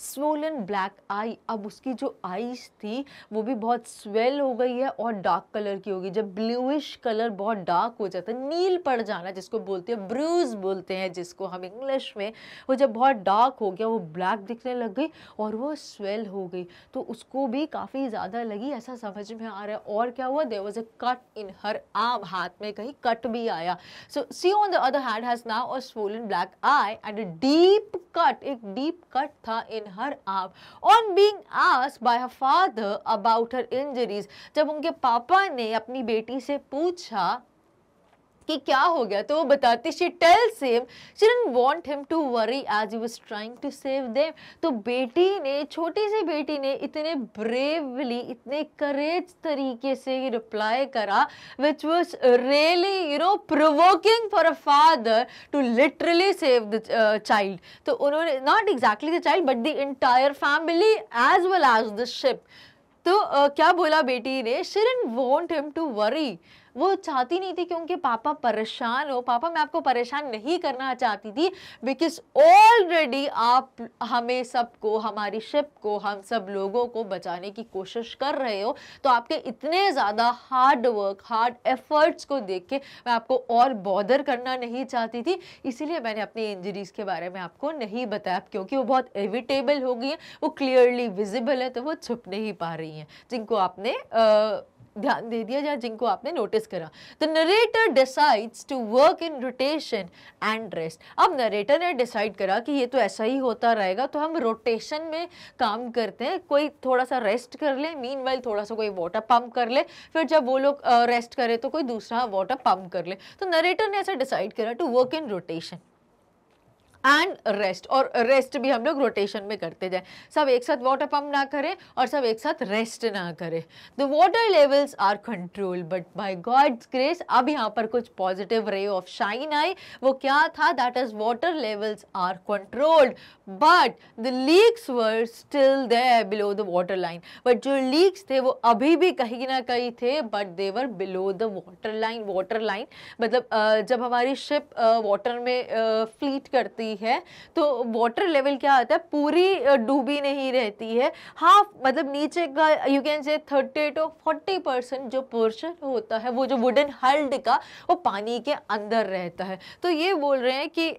swollen black eye. अब उसकी जो आईज थी वो भी बहुत स्वेल हो गई है और डार्क कलर की हो गई. जब ब्लूइश कलर बहुत डार्क हो जाता है, नील पड़ जाना जिसको बोलते हैं, ब्रूज बोलते हैं जिसको हम इंग्लिश में, वो जब बहुत डार्क हो गया, वो ब्लैक दिखने लग गई और वो स्वेल हो गई. तो उसको भी काफ़ी ज़्यादा लगी, ऐसा समझ में आ रहा है. और क्या हुआ? There was a cut in her arm. हाथ में कहीं कट भी आया. So she on the other hand has now a swollen black eye and a deep cut. एक डीप कट था in her arm. On being asked by her father about her injuries. जब उनके पापा ने अपनी बेटी से पूछा कि क्या हो गया, तो वो बताती, she tells him she didn't want him to worry as he was trying to save them. तो बेटी ने, छोटी सी बेटी ने इतने ब्रेवली, इतने करेज तरीके से रिप्लाई करा, which was really, you know, provoking for a father to literally save the child. तो उन्होंने, not exactly the child but the entire family as well as the ship. तो क्या बोला बेटी ने? she didn't want him to worry. वो चाहती नहीं थी कि उनके पापा परेशान हो. पापा, मैं आपको परेशान नहीं करना चाहती थी, बिकॉज ऑलरेडी आप हमें सबको, हमारी शिप को, हम सब लोगों को बचाने की कोशिश कर रहे हो. तो आपके इतने ज़्यादा हार्ड वर्क, हार्ड एफर्ट्स को देख के मैं आपको और बॉदर करना नहीं चाहती थी. इसीलिए मैंने अपनी इंजरीज़ के बारे में आपको नहीं बताया, क्योंकि वो बहुत एविटेबल हो गई है, वो क्लियरली विजिबल है, तो वो छुप नहीं पा रही हैं, जिनको आपने ध्यान दे दिया या जिनको आपने नोटिस करा. The narrator decides to work in rotation and rest. अब नरेटर ने डिसाइड करा कि ये तो ऐसा ही होता रहेगा, तो हम रोटेशन में काम करते हैं. कोई थोड़ा सा रेस्ट कर ले, मीनवाइल थोड़ा सा कोई वाटर पंप कर ले, फिर जब वो लोग रेस्ट करे तो कोई दूसरा वाटर पंप कर ले. तो नरेटर ने ऐसा डिसाइड करा to work in rotation and rest. और रेस्ट भी हम लोग रोटेशन में करते जाए, सब एक साथ वाटर पंप ना करें और सब एक साथ रेस्ट ना करें. The water levels are control but by God's grace. अब यहाँ पर कुछ पॉजिटिव रे ऑफ शाइन आई. वो क्या था? That is water levels are controlled but the leaks were still there below the water line. But जो लीक्स थे वो अभी भी कहीं ना कहीं थे, but they were below the water line. Water line मतलब जब हमारी शिप वाटर में फ्लीट करती है तो वाटर लेवल क्या आता है, पूरी डूबी नहीं रहती है, हाफ, मतलब नीचे का यू कैन से 30 to 40% जो पोर्शन होता है, वो जो वुडन हल्ड का, वो पानी के अंदर रहता है. तो ये बोल रहे हैं कि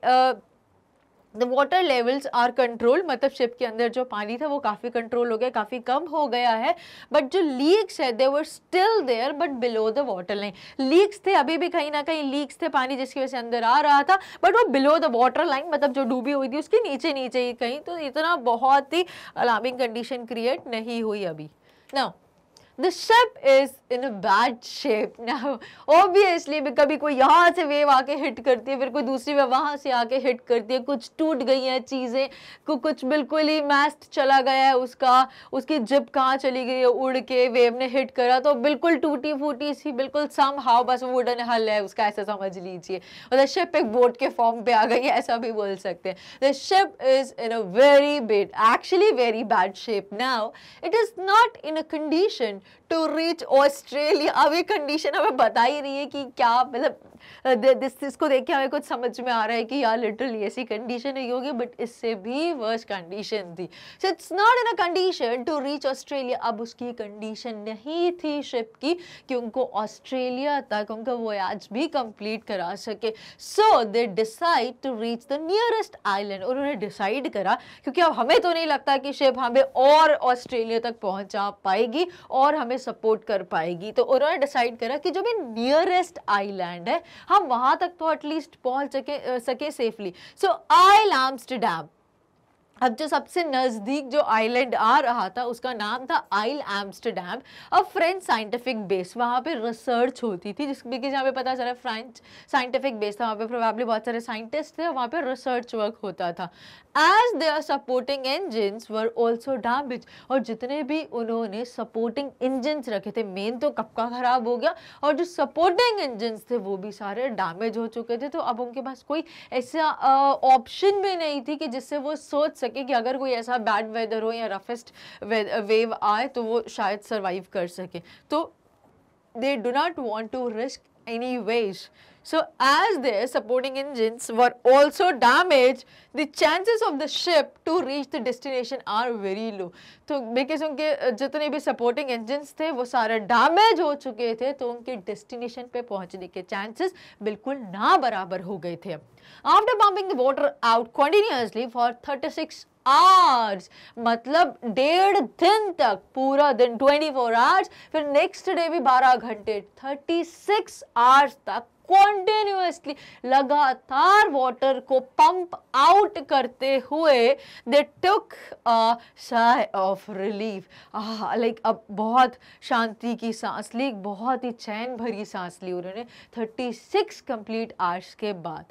the water levels are control, मतलब शिप के अंदर जो पानी था वो काफ़ी कंट्रोल हो गया, काफ़ी कम हो गया है. बट जो लीक्स है they were still there but below the water line. Leaks थे, अभी भी कहीं ना कहीं लीक्स थे, पानी जिसकी वजह से अंदर आ रहा था, बट वो बिलो द वाटर लाइन, मतलब जो डूबी हुई थी उसके नीचे नीचे ही कहीं. तो इतना बहुत ही अलार्मिंग कंडीशन क्रिएट नहीं हुई अभी. Now the ship is in a bad shape now. Obviously कभी कोई यहाँ से वेव आके हिट करती है, फिर कोई दूसरी वेव वहाँ से आके हिट करती है, कुछ टूट गई हैं चीज़ें, कुछ बिल्कुल ही मैस्ट चला गया है उसका, उसकी जिप कहाँ चली गई है, उड़ के वेव ने हिट करा तो बिल्कुल टूटी फूटी सी, बिल्कुल सम हाउ, बस वुडन हल है उसका, ऐसा समझ लीजिए. मतलब शिप एक बोट के फॉर्म पे आ गई है, ऐसा भी बोल सकते हैं. The ship is in a very bad, actually very bad shape now. It is not in a condition to reach Australia. अब ये कंडीशन हमें बता ही रही है कि क्या, मतलब इसको देख के हमें कुछ समझ में आ रहा है कि यार लिटरली ऐसी कंडीशन नहीं होगी, बट इससे भी वर्स्ट कंडीशन थी. So it's not in a condition to reach Australia. अब उसकी कंडीशन नहीं थी शिप की कि उनको ऑस्ट्रेलिया तक उनका वोयाज भी कंप्लीट करा सके. So they decide to reach the nearest island. उन्होंने डिसाइड करा, क्योंकि अब हमें तो नहीं लगता कि शिप हमें और ऑस्ट्रेलिया तक पहुंचा पाएगी और हमें सपोर्ट कर पाएगी, तो उन्होंने डिसाइड करा कि जो भी नियरेस्ट आइलैंड है हम वहां तक तो एटलीस्ट पहुंच सके सेफली. सो आइल एम्स्टरडैम. अब जो सबसे नज़दीक जो आइलैंड आ रहा था उसका नाम था आइल एम्स्टरडैम, अब फ्रेंच साइंटिफिक बेस. वहाँ पे रिसर्च होती थी, जिसमें कि जहाँ पे पता चला फ्रेंच साइंटिफिक बेस था, वहाँ पे प्रोबेबली बहुत सारे साइंटिस्ट थे, वहाँ पे रिसर्च वर्क होता था. As their supporting engines were also damage. और जितने भी उन्होंने सपोर्टिंग इंजन्स रखे थे, मेन तो कब का खराब हो गया, और जो सपोर्टिंग इंजन्स थे वो भी सारे डैमेज हो चुके थे. तो अब उनके पास कोई ऐसा ऑप्शन भी नहीं थी कि जिससे वो सोच सके कि अगर कोई ऐसा बैड वेदर हो या रफेस्ट वेव आए तो वो शायद सरवाइव कर सके. तो they do not want to risk any ways. So as their supporting engines were also damaged, the chances of the ship to reach the destination are very low. तो because उनके जितने भी supporting engines थे वो सारे damage हो चुके थे, तो उनके destination पे पहुंचने के chances बिल्कुल ना बराबर हो गए थे. After pumping the water out continuously for 36 hours, मतलब 1.5 दिन तक, पूरा दिन 24 आवर्स, फिर नेक्स्ट डे भी 12 घंटे, 36 आवर्स तक कॉन्टिन्यूसली लगातार वाटर को पंप आउट करते हुए दे टुक अ साय ऑफ रिलीफ. लाइक अब बहुत शांति की सांस ली, बहुत ही चैन भरी सांस ली उन्होंने 36 कंप्लीट आवर्स के बाद.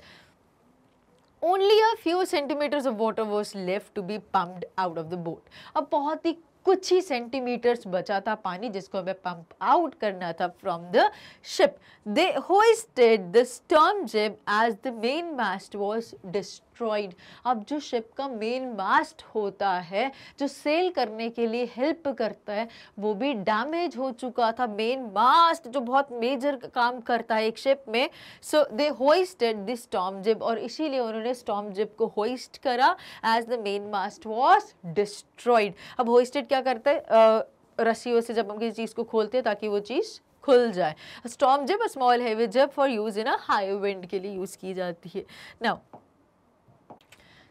Only a few centimeters of water was left to be pumped out of the boat. अब बहुत ही कुछ ही सेंटीमीटर्स बचा था पानी जिसको हमें पंप आउट करना था from the ship. They hoisted the storm jib as the main mast was destroyed. अब जो शिप का मेन मास्ट होता है जो सेल करने के लिए हेल्प करता है वो भी डैमेज हो चुका था. मेन मास्ट जो बहुत मेजर काम करता है एक शिप में. सो दे होइस्टेड द स्टॉर्म जिब, और इसीलिए उन्होंने स्टॉर्म जिब को होइस्ट करा as the main mast was destroyed. अब होइस्टेड क्या करते हैं, रस्सियों से जब हम किसी चीज को खोलते हैं ताकि वो चीज खुल जाए. स्टॉर्म जिब स्मॉल हेवी जिब for use in a high wind के लिए यूज की जाती है.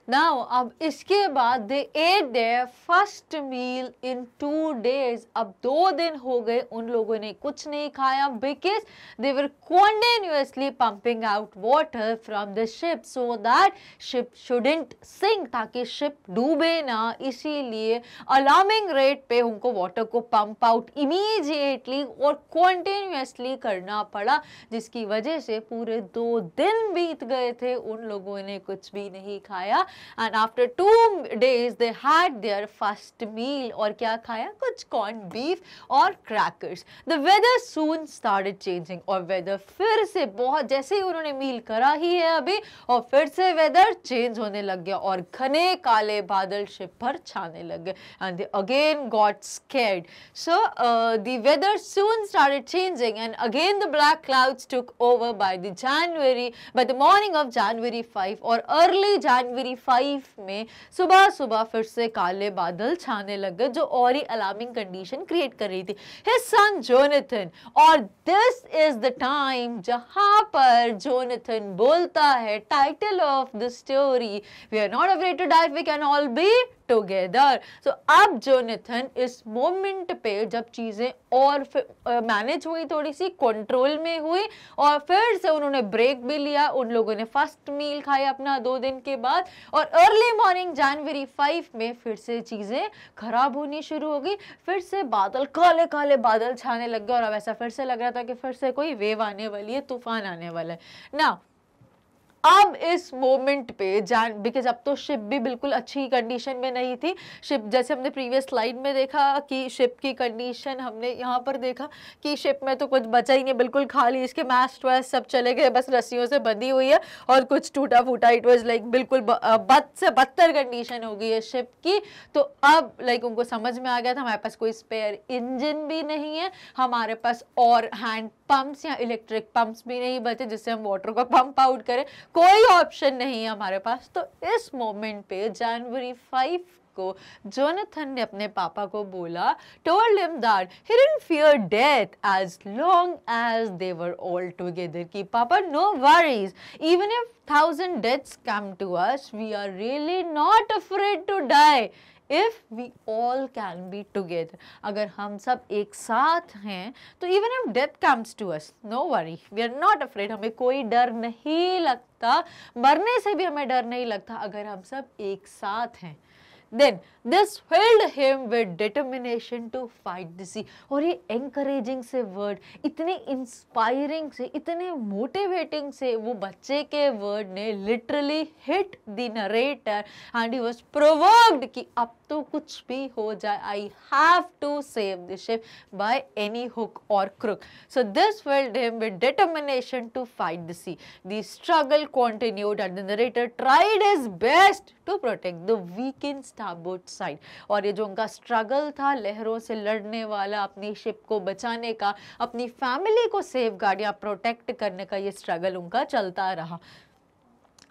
नाउ अब इसके बाद they ate their first meal in 2 days. अब 2 दिन हो गए उन लोगों ने कुछ नहीं खाया, because they were continuously pumping out water from the ship so that ship shouldn't sink, ताकि शिप डूबे ना. इसीलिए अलार्मिंग रेट पे उनको वाटर को पंप आउट इमीडिएटली और कॉन्टिन्यूसली करना पड़ा, जिसकी वजह से पूरे 2 दिन बीत गए थे, उन लोगों ने कुछ भी नहीं खाया. And after 2 days they had their first meal. और क्या खाया, कुछ corned beef और crackers. The weather soon started changing. और weather फिर से बहुत, जैसे ही उन्होंने मील करा ही है अभी, और फिर से weather change होने लग गया और घने काले बादल शिप पर छाने लग गए. And they again got scared. So the weather soon started changing and again the black clouds took over by the morning of January 5. और early January 5 में सुबह सुबह फिर से काले बादल छाने लग गए, जो और ही अलार्मिंग कंडीशन क्रिएट कर रही थी. His son Jonathan, और दिस इज द टाइम जहां पर जोनाथन बोलता है, title of the story, we are not afraid to die, we can all be together. So अब जोनाथन इस मोमेंट पे जब चीजें और मैनेज हुई, थोड़ी सी कंट्रोल में हुई, और फिर से उन्होंने ब्रेक भी लिया, उन लोगों ने फर्स्ट मील खाया अपना 2 दिन के बाद, और अर्ली मॉर्निंग जनवरी 5 में फिर से चीजें खराब होनी शुरू हो गई. फिर से बादल, काले काले बादल छाने लग गए, और अब ऐसा फिर से लग रहा था कि फिर से कोई वेव आने वाली है, तूफान आने वाला है ना. अब इस मोमेंट पे बिकॉज अब तो शिप भी बिल्कुल अच्छी कंडीशन में नहीं थी. शिप, जैसे हमने प्रीवियस स्लाइड में देखा कि शिप की कंडीशन, हमने यहाँ पर देखा कि शिप में तो कुछ बचा ही नहीं, बिल्कुल खाली, इसके मास्ट वास्ट सब चले गए, बस रस्सियों से बंधी हुई है और कुछ टूटा फूटा. इट वाज लाइक बिल्कुल बद से बदतर कंडीशन हो गई है शिप की. तो अब लाइक उनको समझ में आ गया था हमारे पास कोई स्पेयर इंजन भी नहीं है, हमारे पास और हैंड पंप्स या इलेक्ट्रिक पंप्स भी नहीं बचे जिससे हम वाटर को पंप आउट करें, कोई ऑप्शन नहीं है हमारे पास। तो इस मोमेंट पे जनवरी 5 को जोनाथन ने अपने पापा को बोला, told him that he didn't fear death as long as they were all together, कि पापा no worries, even if 1,000 deaths come to us, we are really not afraid to die if we all can be together। अगर हम सब एक साथ हैं तो even if death comes to us, no worry, we are not afraid, हमें कोई डर नहीं लगता, मरने से भी हमें डर नहीं लगता अगर हम सब एक साथ हैं। Then this filled him with determination to fight the sea। और ये encouraging से word, इतने inspiring से, इतने motivating से वो बच्चे के word ने literally hit the narrator and he was provoked कि अब तो कुछ भी हो जाए, I have to save the ship by any hook or crook। So this filled him with determination to fight the sea। The struggle continued and the narrator tried his best to protect the weakened starboard side। और ये जो उनका struggle था लहरों से लड़ने वाला, अपनी शिप को बचाने का, अपनी फैमिली को सेफगार्ड या प्रोटेक्ट करने का ये स्ट्रगल उनका चलता रहा।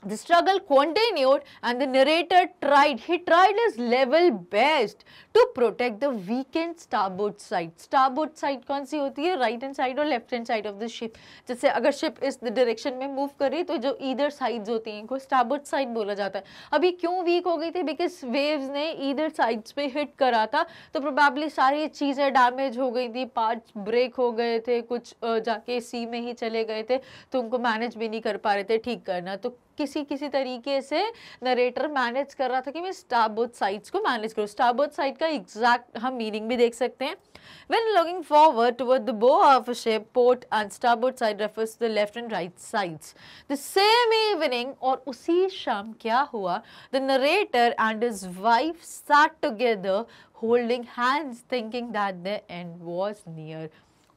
The struggle continued and the narrator tried his level best to protect the weakened starboard side। starboard side कौन सी होती है? right hand side और left hand side of the ship। जैसे अगर ship इस direction में move कर रही तो जो either sides होती हैं इनको starboard side बोला जाता है। अभी क्यों weak हो गई थी? because waves ने either sides पे hit करा था तो probably सारी चीज़ें damage हो गई थी, parts break हो गए थे, कुछ जाके sea में ही चले गए थे तो उनको manage भी नहीं कर पा रहे थे ठीक करना। तो किसी तरीके से नरेटर मैनेज कर रहा था कि मैं स्टारबोर्ड साइड्स को मैनेज करूं। स्टारबोर्ड साइड का एग्जैक्ट हम मीनिंग भी देख सकते हैं। When looking forward toward the bow of a ship, port and starboard side refers to the left and right sides। The same evening और उसी शाम क्या हुआ? The narrator and his wife sat together holding hands thinking that the end was near।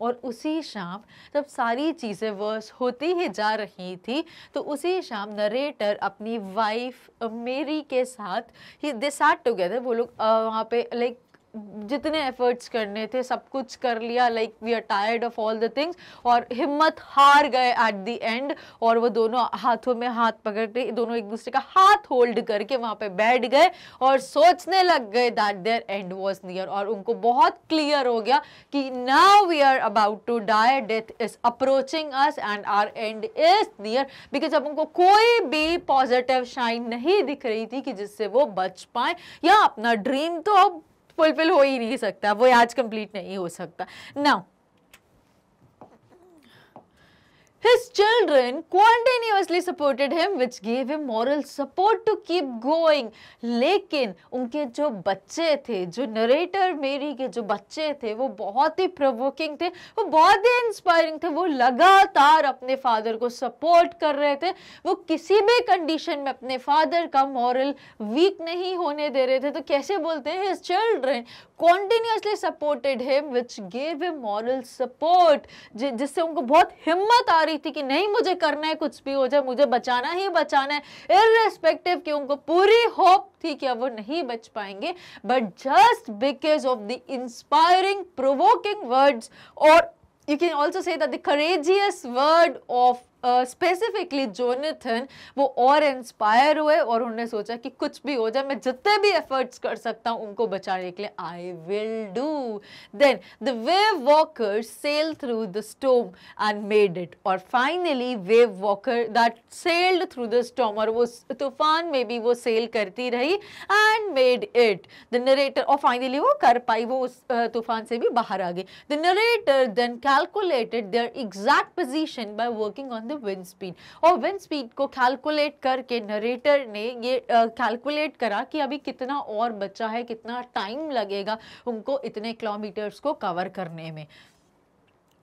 और उसी शाम जब सारी चीज़ें वर्स होती ही जा रही थी तो उसी शाम नरेटर अपनी वाइफ मेरी के साथ ही दे सैट टुगेदर। वो लोग वहाँ पे लाइक जितने एफर्ट्स करने थे सब कुछ कर लिया, like we are tired of all the things, और हिम्मत हार गए एट द एंड। और वो दोनों हाथों में हाथ पकड़ के दोनों एक दूसरे का हाथ होल्ड करके वहाँ पे बैठ गए और सोचने लग गए that their end was near. और उनको बहुत क्लियर हो गया कि now we are about to die, death is approaching us and our end is near. Because अब उनको कोई भी पॉजिटिव शाइन नहीं दिख रही थी कि जिससे वो बच पाए, या अपना ड्रीम तो अब फुलफिल हो ही नहीं सकता, वो आज कंप्लीट नहीं हो सकता। Now his children continuously supported him which gave him moral support to keep going। लेकिन उनके जो बच्चे थे, जो नरेटर मेरी के जो बच्चे थे, वो बहुत ही प्रोवोकिंग थे, वो बहुत ही इंस्पायरिंग थे। वो लगातार अपने फादर को सपोर्ट कर रहे थे, वो किसी भी कंडीशन में अपने फादर का मॉरल वीक नहीं होने दे रहे थे। तो कैसे बोलते हैं? his children continuously supported him which gave him moral support, जिससे उनको बहुत हिम्मत आ रही थी कि नहीं मुझे करना है, कुछ भी हो जाए मुझे बचाना ही बचाना है, इररेस्पेक्टिव कि उनको पूरी होप थी कि अब वो नहीं बच पाएंगे। But just because of the inspiring provoking words, और you can also say that the courageous word of specifically Jonathan, वो और इंस्पायर हुए और उन्होंने सोचा कि कुछ भी हो जाए मैं जितने भी एफर्ट्स कर सकता हूँ उनको बचाने के लिए I will do. Then the wave walkers sail through the storm and made it. और finally wave walker that sailed through the storm, और वो तूफान में भी वो सेल करती रही and made it. The narrator, और फाइनली वो कर पाई, वो उस तूफान से भी बाहर आ गई। The narrator then calculated their exact position by working on wind speed. और विंड स्पीड को कैलकुलेट करके नरेटर ने ये कैलकुलेट करा कि अभी कितना और बचा है, कितना टाइम लगेगा उनको इतने किलोमीटर्स को कवर करने में।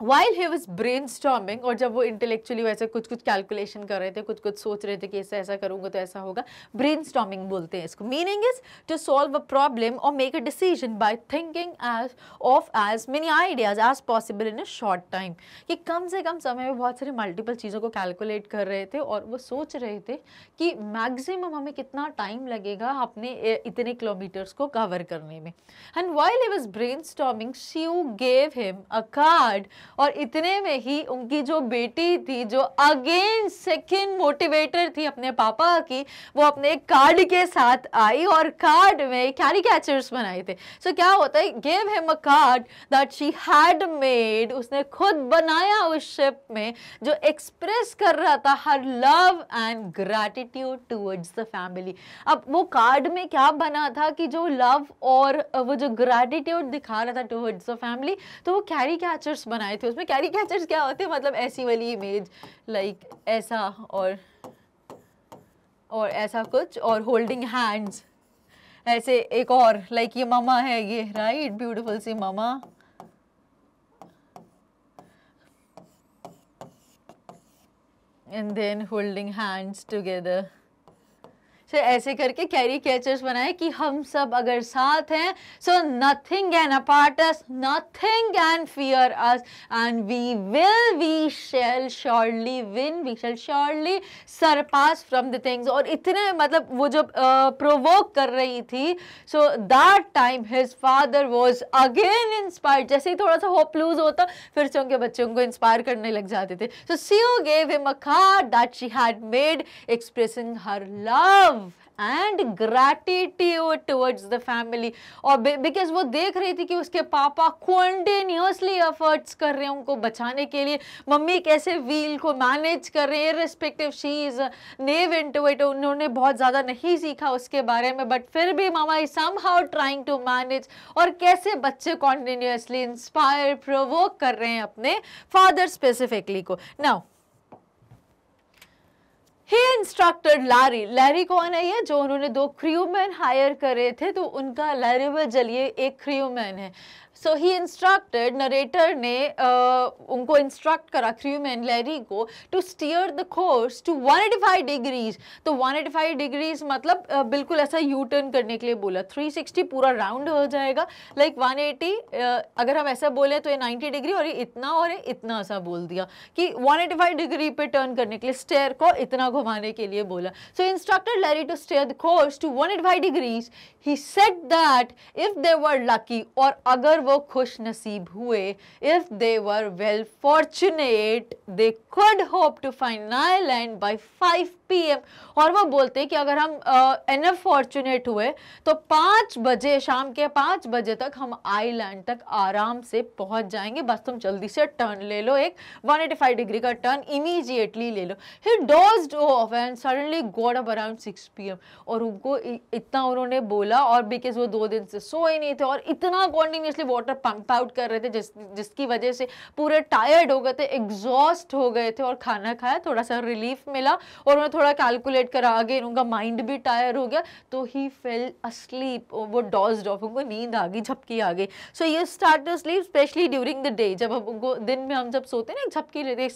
While he was brainstorming, और जब वो इंटेलेक्चुअली वैसे कुछ कुछ कैलकुलेशन कर रहे थे, कुछ कुछ सोच रहे थे कि ऐसा ऐसा करूँगा तो ऐसा होगा, ब्रेनस्टॉर्मिंग बोलते हैं इसको। Meaning is to solve a problem और make a decision by thinking as many ideas as possible in a short time. कि कम से कम समय में बहुत सारी मल्टीपल चीज़ों को कैलकुलेट कर रहे थे और वो सोच रहे थे कि मैक्सिमम हमें कितना टाइम लगेगा अपने इतने किलोमीटर्स को कवर करने में। And while he was brainstorming, she gave him a card और इतने में ही उनकी जो बेटी थी, जो अगेन सेकंड मोटिवेटर थी अपने पापा की, वो अपने कार्ड के साथ आई और कार्ड में कैरिकेचर्स बनाए थे. सो क्या होता है, give him a card that she had made, उसने खुद बनाया उस शिप में, जो एक्सप्रेस कर रहा था हर love and gratitude towards the family. अब वो कार्ड में क्या बना था कि जो लव और वो जो ग्रैटिट्यूड दिखा रहा था टुवर्ड्स द फैमिली, तो वो कैरिकेचर्स बनाए थे. उसमें कैरिकेचर्स क्या होते हैं, मतलब ऐसी वाली इमेज, लाइक ऐसा और ऐसा कुछ, और होल्डिंग हैंड्स ऐसे, एक और लाइक ये मामा है ये, राइट, ब्यूटीफुल सी मामा, and then holding hands together. So ऐसे करके कैरिकेचर्स बनाए कि हम सब अगर साथ हैं, so nothing can apart us, nothing can fear us, and we shall surely win, we shall surely surpass from the things. और इतने मतलब वो जब प्रोवोक कर रही थी, so that time his father was again inspired. जैसे ही थोड़ा सा होप लूज होता, फिर से उनके बच्चे उनको इंस्पायर करने लग जाते थे. So Seo gave him a card that she had made expressing her love and gratitude towards the family. और बिकॉज वो देख रही थी कि उसके पापा कॉन्टिन्यूसली एफर्ट्स कर रहे हैं उनको बचाने के लिए, मम्मी कैसे व्हील को मैनेज कर रहे हैं, respective she is naive into it. उन्होंने बहुत ज़्यादा नहीं सीखा उसके बारे में, बट फिर भी mama is somehow trying to manage. और कैसे बच्चे कॉन्टिन्यूसली इंस्पायर प्रोवोक कर रहे हैं अपने फादर स्पेसिफिकली को. Now he instructed Larry. Larry कौन है ये, जो उन्होंने 2 क्रूमैन हायर करे थे, तो उनका लैरी वजल ये एक क्रूमैन है. सो ही इंस्ट्रक्टेड, नरेटर ने उनको इंस्ट्रक्ट करा क्रूमैन लैरी को, to steer the course to 185 degrees. तो 185 डिग्रीज मतलब बिल्कुल ऐसा यू टर्न करने के लिए बोला, 360 पूरा राउंड हो जाएगा, लाइक 180 अगर हम ऐसा बोले तो ये 90 डिग्री, और ये इतना और ये इतना सा बोल दिया कि 185 डिग्री पे टर्न करने के लिए स्टेयर को इतना घुमाने के लिए बोला. So instructed Larry to steer the course to 185 degrees. He said that if they were lucky, और अगर वो खुश नसीब हुए, if they were well fortunate, they could hope to find Ireland by 5 PM. और वो बोलते हैं कि अगर हम enough fortunate हुए तो 5 बजे, शाम के 5 बजे तक हम आइलैंड तक आराम से पहुंच जाएंगे, बस तुम जल्दी से टर्न ले लो, एक 185 डिग्री का टर्न इमीडिएटली ले लो. He dozed off and suddenly got up around 6 PM. और उनको इतना उन्होंने बोला, और बिकॉज वो 2 दिन से सोए नहीं थे और इतना कॉन्टिन्यूसली वाटर पंप आउट कर रहे थे, जिसकी वजह से पूरे टायर्ड हो गए थे, एग्जॉस्ट हो गए थे, और खाना खाया, थोड़ा सा रिलीफ मिला, और उन्हें थोड़ा कैलकुलेट करा, अगेन उनका माइंड भी टायर हो गया, तो ही फेल अस्लीप, वो डॉज्ड ऑफ, उनको नींद आ गई, झपकी आ गई. सो ये start to sleep specially during the day, जब उनको दिन में हम जब सोते हैं ना, झपकी लेते हैं,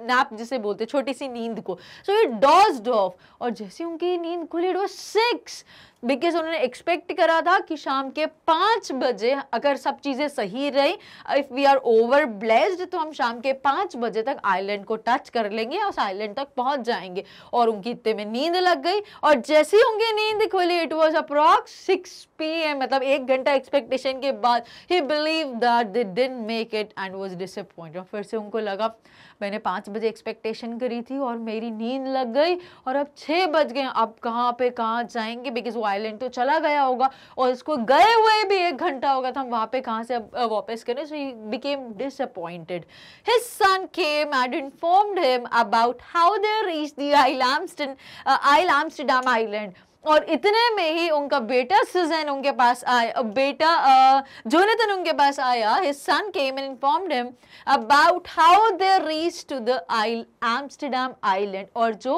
नैप जिसे बोलते हैं, छोटी सी नींद को. सो ये डॉज्ड ऑफ, और जैसे उनकी नींद खुली, इट वाज 6, बिकॉज उन्होंने एक्सपेक्ट करा था कि शाम के 5 बजे अगर सब चीज़ें सही रही, if we are over blessed, तो हम शाम के 5 बजे तक आइलैंड को टच कर लेंगे, उस आइलैंड तक पहुंच जाएंगे. और उनकी इतने में नींद लग गई, और जैसे ही उनकी नींद खुली, इट वॉज अप्रॉक्स 6 PM, मतलब 1 घंटा एक्सपेक्टेशन के बाद, ही believe that they didn't make it and was disappointed. फिर से उनको लगा मैंने 5 बजे एक्सपेक्टेशन करी थी और मेरी नींद लग गई, और अब 6 बज गए, अब कहाँ पे कहाँ जाएंगे, बिकॉज वो आइलैंड तो चला गया होगा और इसको गए हुए भी 1 घंटा होगा, तो हम वहाँ पे कहाँ से वापस करें. So he became disappointed. His son came and informed him about how they reached the Ile Amsterdam island. और इतने में ही उनका बेटा सुजैन उनके पास आया, बेटा जोनाथन उनके पास आया. His son came and informed him about how they reached to the Amsterdam Island. और जो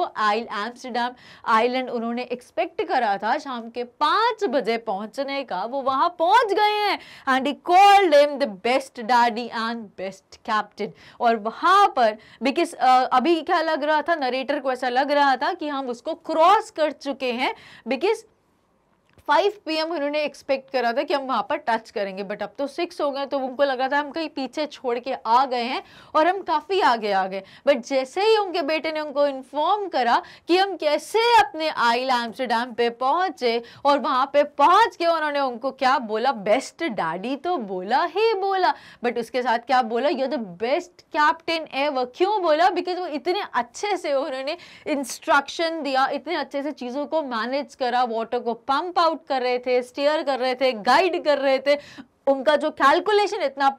Amsterdam Island उन्होंने एक्सपेक्ट करा था शाम के 5 बजे पहुंचने का, वो वहां पहुंच गए हैं. And he called him the best daddy and best captain. और वहां पर बिकॉज अभी क्या लग रहा था, नरेटर को ऐसा लग रहा था कि हम उसको क्रॉस कर चुके हैं, because 5 PM उन्होंने एक्सपेक्ट करा था कि हम वहाँ पर टच करेंगे, बट अब तो 6 हो गए, तो उनको लग रहा था हम कहीं पीछे छोड़ के आ गए हैं और हम काफ़ी आगे आ गए। बट जैसे ही उनके बेटे ने उनको इन्फॉर्म करा कि हम कैसे अपने आइल एम्स्टरडैम पे पहुंचे, और वहाँ पे पहुंच के उन्होंने उनको क्या बोला, बेस्ट डैडी तो बोला ही बोला, बट उसके साथ क्या बोला, you are the best captain ever. क्यों बोला? बिकॉज वो इतने अच्छे से उन्होंने इंस्ट्रक्शन दिया, इतने अच्छे से चीज़ों को मैनेज करा, वाटर को पंप आउट कर रहे थे, स्टीयर कर रहे थे, गाइड कर रहे थे, उनका जो कैलकुलेशन इतना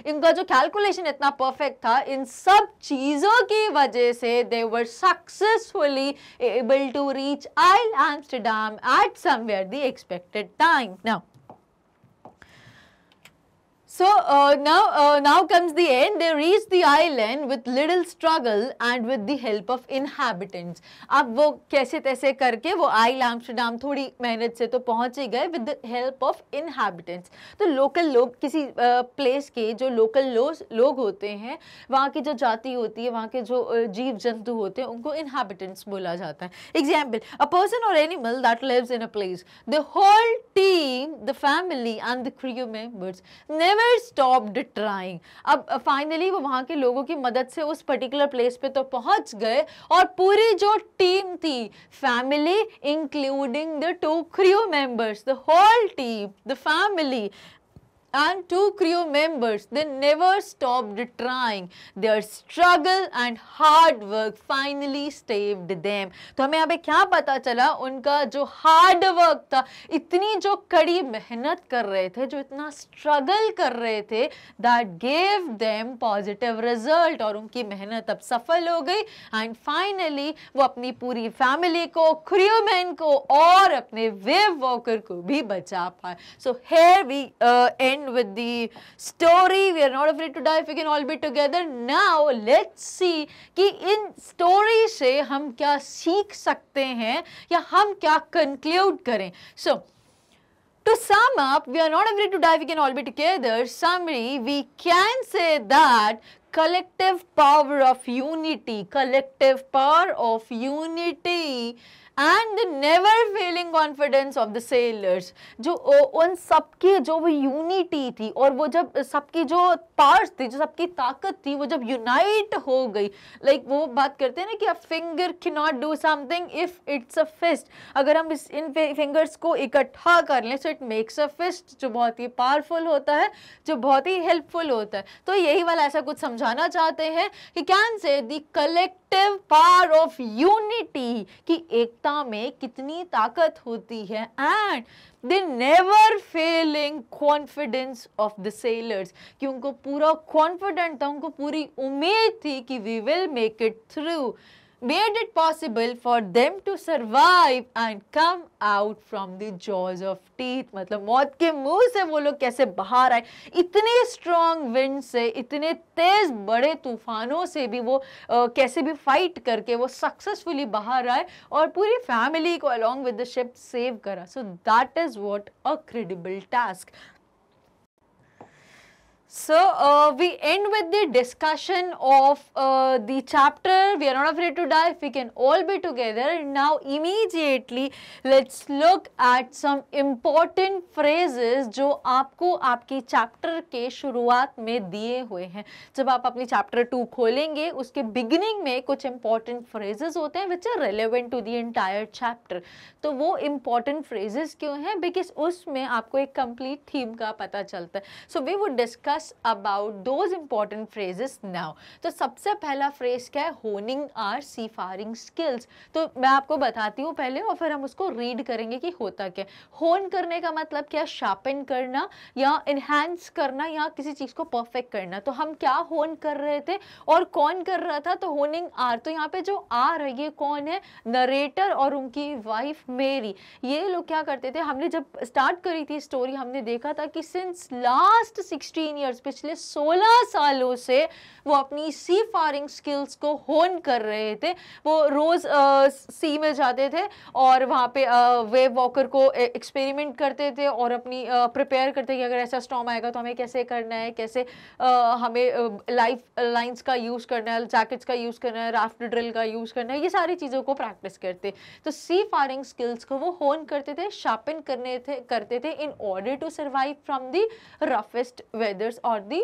इनका जो कैलकुलेशन इतना परफेक्ट था, इन सब चीजों की वजह से they were successfully able to reach Ile Amsterdam at somewhere the expected time. Now So now comes the end. They reached the island with little struggle and with the help of inhabitants. अब वो कैसे तैसे करके वो आइल Amsterdam थोड़ी मेहनत से तो पहुंच ही गए with the help of inhabitants. तो लोकल लोग, किसी प्लेस के जो लोकल लोग होते हैं, वहाँ की जो जाति होती है, वहाँ के जो जीव जंतु होते हैं, उनको inhabitants बोला जाता है। Example, a person or animal that lives in a place. The whole team, the family and the crew members never stopped trying. अब फाइनली वो वहाँ के लोगों की मदद से उस पर्टिकुलर प्लेस पे तो पहुंच गए, और पूरी जो टीम थी, family including the 2 crew members, the whole team, the family and 2 crew members, they never stopped trying. Their struggle and hard work finally saved them. तो हमें यहाँ पे क्या पता चला, उनका जो हार्ड वर्क था, इतनी जो कड़ी मेहनत कर रहे थे, जो इतना स्ट्रगल कर रहे थे, that gave them positive result, और उनकी मेहनत अब सफल हो गई, and finally वो अपनी पूरी फैमिली को, क्रूमैन को और अपने वेव वॉकर को भी बचा पाए। So here we end with the story. We are not afraid to die if we can all be together. Now let's see कि इन स्टोरी से हम क्या सीख सकते हैं या हम क्या conclude करें। So to sum up, we are not afraid to die if we can all be together. Summary, we can say that collective power of unity and the never failing confidence of the sailors, जो उन सबकी जो वो unity थी, और वो जब सबकी जो पार्ट्स थी, जो सबकी ताकत थी, वो जब यूनाइट हो गई, लाइक वो बात करते हैं ना कि a finger can not do something if it's a fist. अगर हम इन फिंगर्स को इकट्ठा कर लें, so it makes a fist, जो बहुत ही पावरफुल होता है, जो बहुत ही हेल्पफुल होता है। तो यही वाला ऐसा कुछ समझाना चाहते हैं कि can see the collective power of unity, कि एकता में कितनी ताकत होती है, and the never failing confidence of the sailors, कि उनको पूरा कॉन्फिडेंट था, उनको पूरी उम्मीद थी कि we will make it through, made it possible for them to survive and come out from the jaws of teeth. मतलब मौत के मुंह से वो लोग कैसे बाहर आए, इतने स्ट्रॉन्ग विंड से, इतने तेज बड़े तूफानों से भी वो कैसे भी फाइट करके वो सक्सेसफुली बाहर आए और पूरी फैमिली को along with the ship save करा. So that is what a credible task. So we end with the discussion of the chapter We Are Not Afraid to Die If We Can All Be Together. Now immediately let's look at some important phrases जो आपको आपकी chapter के शुरुआत में दिए हुए हैं. जब आप अपनी चैप्टर 2 खोलेंगे, उसके बिगिनिंग में कुछ important phrases होते हैं which are relevant to the entire chapter. तो वो important phrases क्यों हैं? Because उसमें आपको एक complete theme का पता चलता है. So we would discuss about those important phrases now. तो सबसे पहला phrase क्या है? Honing our seafaring skills. तो मैं आपको बताती हूँ पहले और फिर हम उसको read करेंगे कि होता क्या. Hone करने का मतलब क्या? Sharpen करना या enhance करना या किसी चीज़ को perfect करना. तो हम क्या hone कर रहे थे और कौन कर रहा था? तो honing our. तो यहाँ पे जो R है ये कौन है? Narrator और उनकी wife Mary. ये लोग क्या करते थे? हमने जब start करी थी story हमने देखा था कि since last 16 years ऑफिसर्स पिछले 16 सालों से वो अपनी सी फारिंग स्किल्स को होन कर रहे थे। वो रोज सी में जाते थे और वहाँ पे वेव वॉकर को एक्सपेरिमेंट करते थे और अपनी प्रिपेयर करते कि अगर ऐसा स्टॉर्म आएगा तो हमें कैसे करना है, कैसे हमें लाइफ लाइंस का यूज़ करना है, जैकेट्स का यूज़ करना है, राफ्ट ड्रिल का यूज़ करना है, ये सारी चीज़ों को प्रैक्टिस करते। तो सी फारिंग स्किल्स को वो होन करते थे, शार्पन करते थे in order to survive from the roughest weathers और द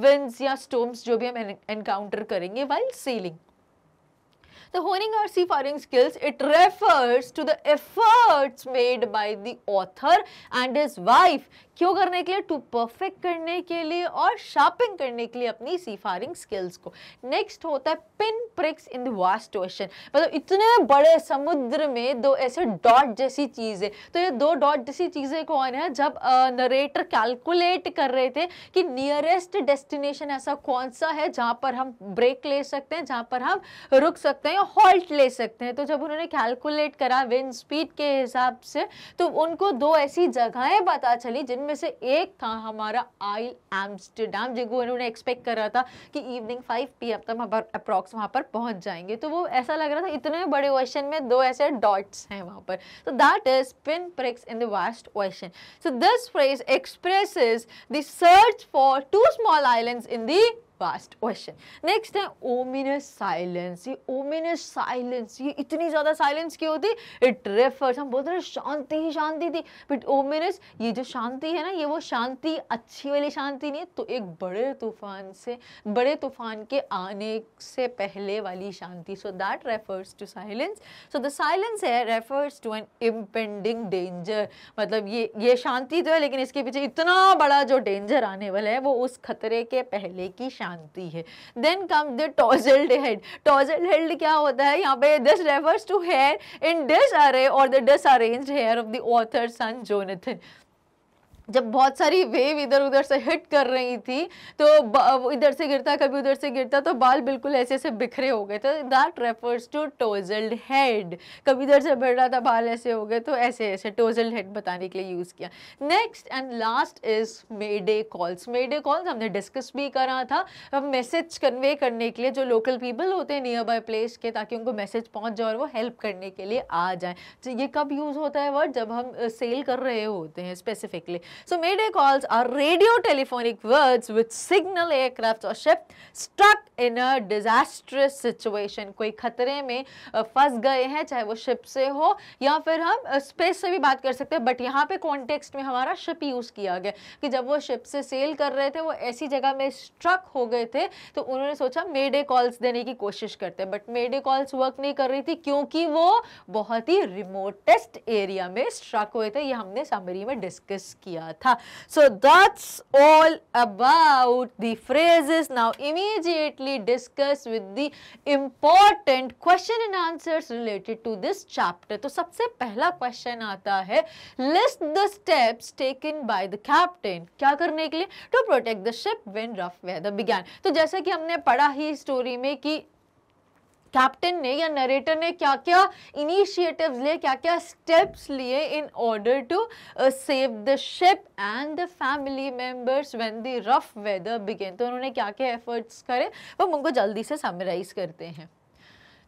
विंड्स या स्टॉर्म्स जो भी हम एनकाउंटर करेंगे while sailing. The honing our seafaring skills, it refers to the efforts made by the author and his wife. क्यों करने के लिए? टू परफेक्ट करने के लिए और शार्पिंग करने के लिए अपनी सीफारिंग स्किल्स को। नेक्स्ट होता है pin pricks in the vast ocean, मतलब इतने बड़े समुद्र में दो ऐसे डॉट जैसी चीजें। तो ये दो डॉट जैसी चीजें कौन है? जब नरेटर कैलकुलेट कर रहे थे कि नियरेस्ट डेस्टिनेशन ऐसा कौन सा है जहां पर हम ब्रेक ले सकते हैं, जहां पर हम रुक सकते हैं या हॉल्ट ले सकते हैं। तो जब उन्होंने कैलकुलेट करा विंड स्पीड के हिसाब से, तो उनको दो ऐसी जगहें पता चली जिनमें से एक था हमारा आइल एम्स्टर्डम, जिनको उन्होंने एक्सपेक्ट कर रहा था कि इवनिंग 5 PM तक अप्रॉक्स वहां पर पहुंच जाएंगे। तो वो ऐसा लग रहा था इतने बड़े ओशन में दो ऐसे डॉट्स हैं वहां पर। तो that is pin pricks in the vast ocean. So this phrase expresses the search for two small islands in the vast ocean. Next है ओमिनस साइलेंस। ये ओमिनस साइलेंस, ये इतनी ज्यादा साइलेंस क्यों होती? इट रेफर्स, हम बोलते हैं शांति ही शांति थी, बट ओमिनस, ये जो शांति है ना, ये वो शांति अच्छी वाली शांति नहीं है, तो एक बड़े तूफान से, बड़े तूफान के आने से पहले वाली शांति। So that refers to silence. So the silence है refers to an impending danger, मतलब ये शांति तो है लेकिन इसके पीछे इतना बड़ा जो डेंजर आने वाला है वो उस खतरे के पहले की शांति है। Then come the tousled head. Tousled head क्या होता है यहाँ पे? This refers to hair in disarray और the disarranged hair of the author son Jonathan. जब बहुत सारी वेव इधर उधर से हिट कर रही थी तो इधर से गिरता कभी उधर से गिरता, तो बाल बिल्कुल ऐसे ऐसे बिखरे हो गए। तो दैट रेफर्स टू टोजल्ड हेड। कभी इधर से बढ़ रहा था, बाल ऐसे हो गए, तो ऐसे ऐसे टोजल्ड हेड बताने के लिए यूज किया। Next and last is mayday calls. Mayday calls हमने डिस्कस भी करा था, मैसेज कन्वे करने के लिए जो लोकल पीपल होते हैं नियर बाय प्लेस के, ताकि उनको मैसेज पहुंच जाए और वो हेल्प करने के लिए आ जाए। तो ये कब यूज होता है वर्ड? जब हम सेल कर रहे होते हैं specifically. So Mayday calls are radio telephonic words which signal aircraft or ship struck in a disastrous situation. कोई खतरे में फंस गए हैं, चाहे वो शिप से हो या फिर हम स्पेस से भी बात कर सकते हैं, बट यहाँ पे कॉन्टेक्स्ट में हमारा शिप यूज किया गया कि जब वो शिप से सेल कर रहे थे, वो ऐसी जगह में स्ट्रक हो गए थे, तो उन्होंने सोचा मेडे कॉल्स देने की कोशिश करते हैं, बट मेडे कॉल्स वर्क नहीं कर रही थी क्योंकि वो बहुत ही रिमोटेस्ट एरिया में स्ट्रक हुए थे। ये हमने समरी में डिस्कस किया था। So that's all about the phrases. Now immediately discuss with the important question and answers related to this chapter. तो सबसे पहला क्वेश्चन आता है, list the steps taken by the captain. क्या करने के लिए? To protect the ship when rough weather began. तो जैसा कि हमने पढ़ा ही स्टोरी में कि कैप्टन ने या नरेटर ने क्या क्या इनिशिएटिव्स लिए, क्या क्या स्टेप्स लिए in order to save the ship and the family members when the rough weather began. तो उन्होंने क्या क्या एफर्ट्स करे वो हम उनको जल्दी से समराइज करते हैं।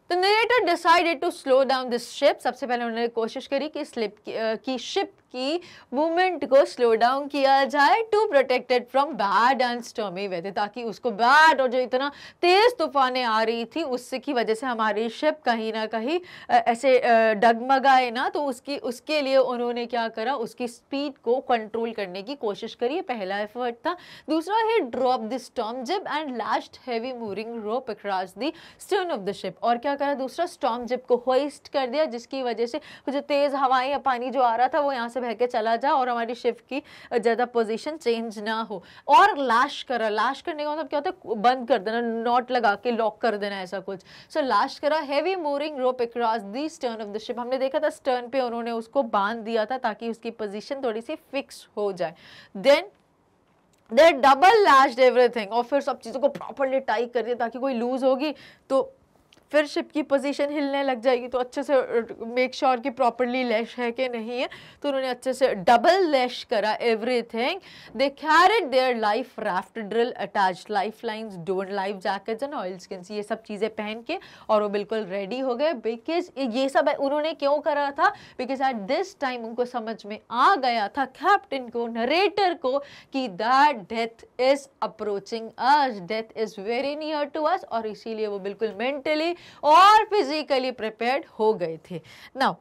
The narrator decided to slow down this ship. सबसे पहले उन्होंने कोशिश करी कि शिप की मूवमेंट को स्लो डाउन किया जाए to protected from bad and stormy weather, ताकि उसको बैड और जो इतना तेज तूफानें आ रही थी उससे की वजह से हमारी शिप कहीं ना कहीं ऐसे डगमगाए ना, तो उसके लिए उन्होंने क्या करा, उसकी स्पीड को कंट्रोल करने की कोशिश करी। पहला एफर्ट था। दूसरा है ड्रॉप द स्टॉर्म जिब and last heavy moving rope across the stern of the ship. और क्या करा दूसरा? स्टॉर्म जिब को होइस्ट कर दिया, जिसकी वजह से जो तेज हवाएं या पानी जो आ रहा था वो यहाँ से बह के चला जा और हमारी शिप की ज्यादा पोजीशन चेंज ना हो। और लैश करा। लैश करने का मतलब क्या होता है? बंद कर देना, नॉट लगा के लॉक कर देना, ऐसा कुछ। सो लैश करा। Heavy moving rope across the stern of the ship. हमने देखा था स्टर्न पे उन्होंने उसको बांध दिया था ताकि उसकी पोजीशन थोड़ी सी फिक्स हो जाए। Then they double lashed everything, और फिर सब चीजों को प्रॉपर्ली टाई कर दिया ताकि कोई लूज होगी तो फिर शिप की पोजीशन हिलने लग जाएगी, तो अच्छे से मेक श्योर कि प्रॉपरली लैश है कि नहीं है, तो उन्होंने अच्छे से डबल लैश करा everything. They carried there life raft drill attached, life lines, don't life jackets and oil skins, ये सब चीज़ें पहन के और वो बिल्कुल रेडी हो गए। बिकॉज ये सब उन्होंने क्यों करा था, बिकॉज एट दिस टाइम उनको समझ में आ गया था, कैप्टन को, नरेटर को, कि that death is approaching us, death is very near to us, और इसीलिए वो बिल्कुल मेंटली और फिजिकली प्रिपेयर्ड हो गए थे। Now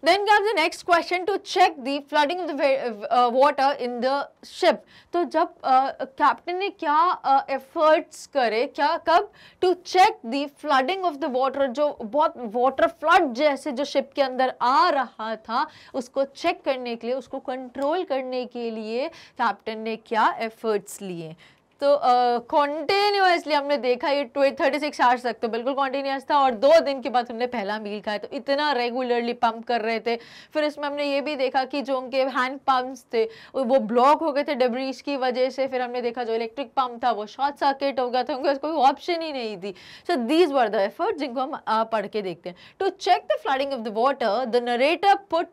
then comes the next question, to check the flooding of the water in the ship। तो जब कैप्टन ने क्या एफर्ट्स करे, क्या कब, to check the flooding of the water, जो बहुत वाटर फ्लड जैसे जो शिप के अंदर आ रहा था उसको चेक करने के लिए, उसको कंट्रोल करने के लिए कैप्टन ने क्या एफर्ट्स लिए। तो कॉन्टिन्यूसली हमने देखा ये 36 आवर्स तक तो बिल्कुल कॉन्टिन्यूस था, और 2 दिन के बाद हमने पहला मील खाया, तो इतना रेगुलरली पंप कर रहे थे। फिर इसमें हमने ये भी देखा कि जो उनके हैंड पंप्स थे वो ब्लॉक हो गए थे डेब्रीज की वजह से। फिर हमने देखा जो इलेक्ट्रिक पंप था वो शॉर्ट सर्किट हो गया था, उनको कोई ऑप्शन ही नहीं थी। So these were the efforts जिनको हम पढ़ के देखते हैं। To check the flooding of the water, the narrator put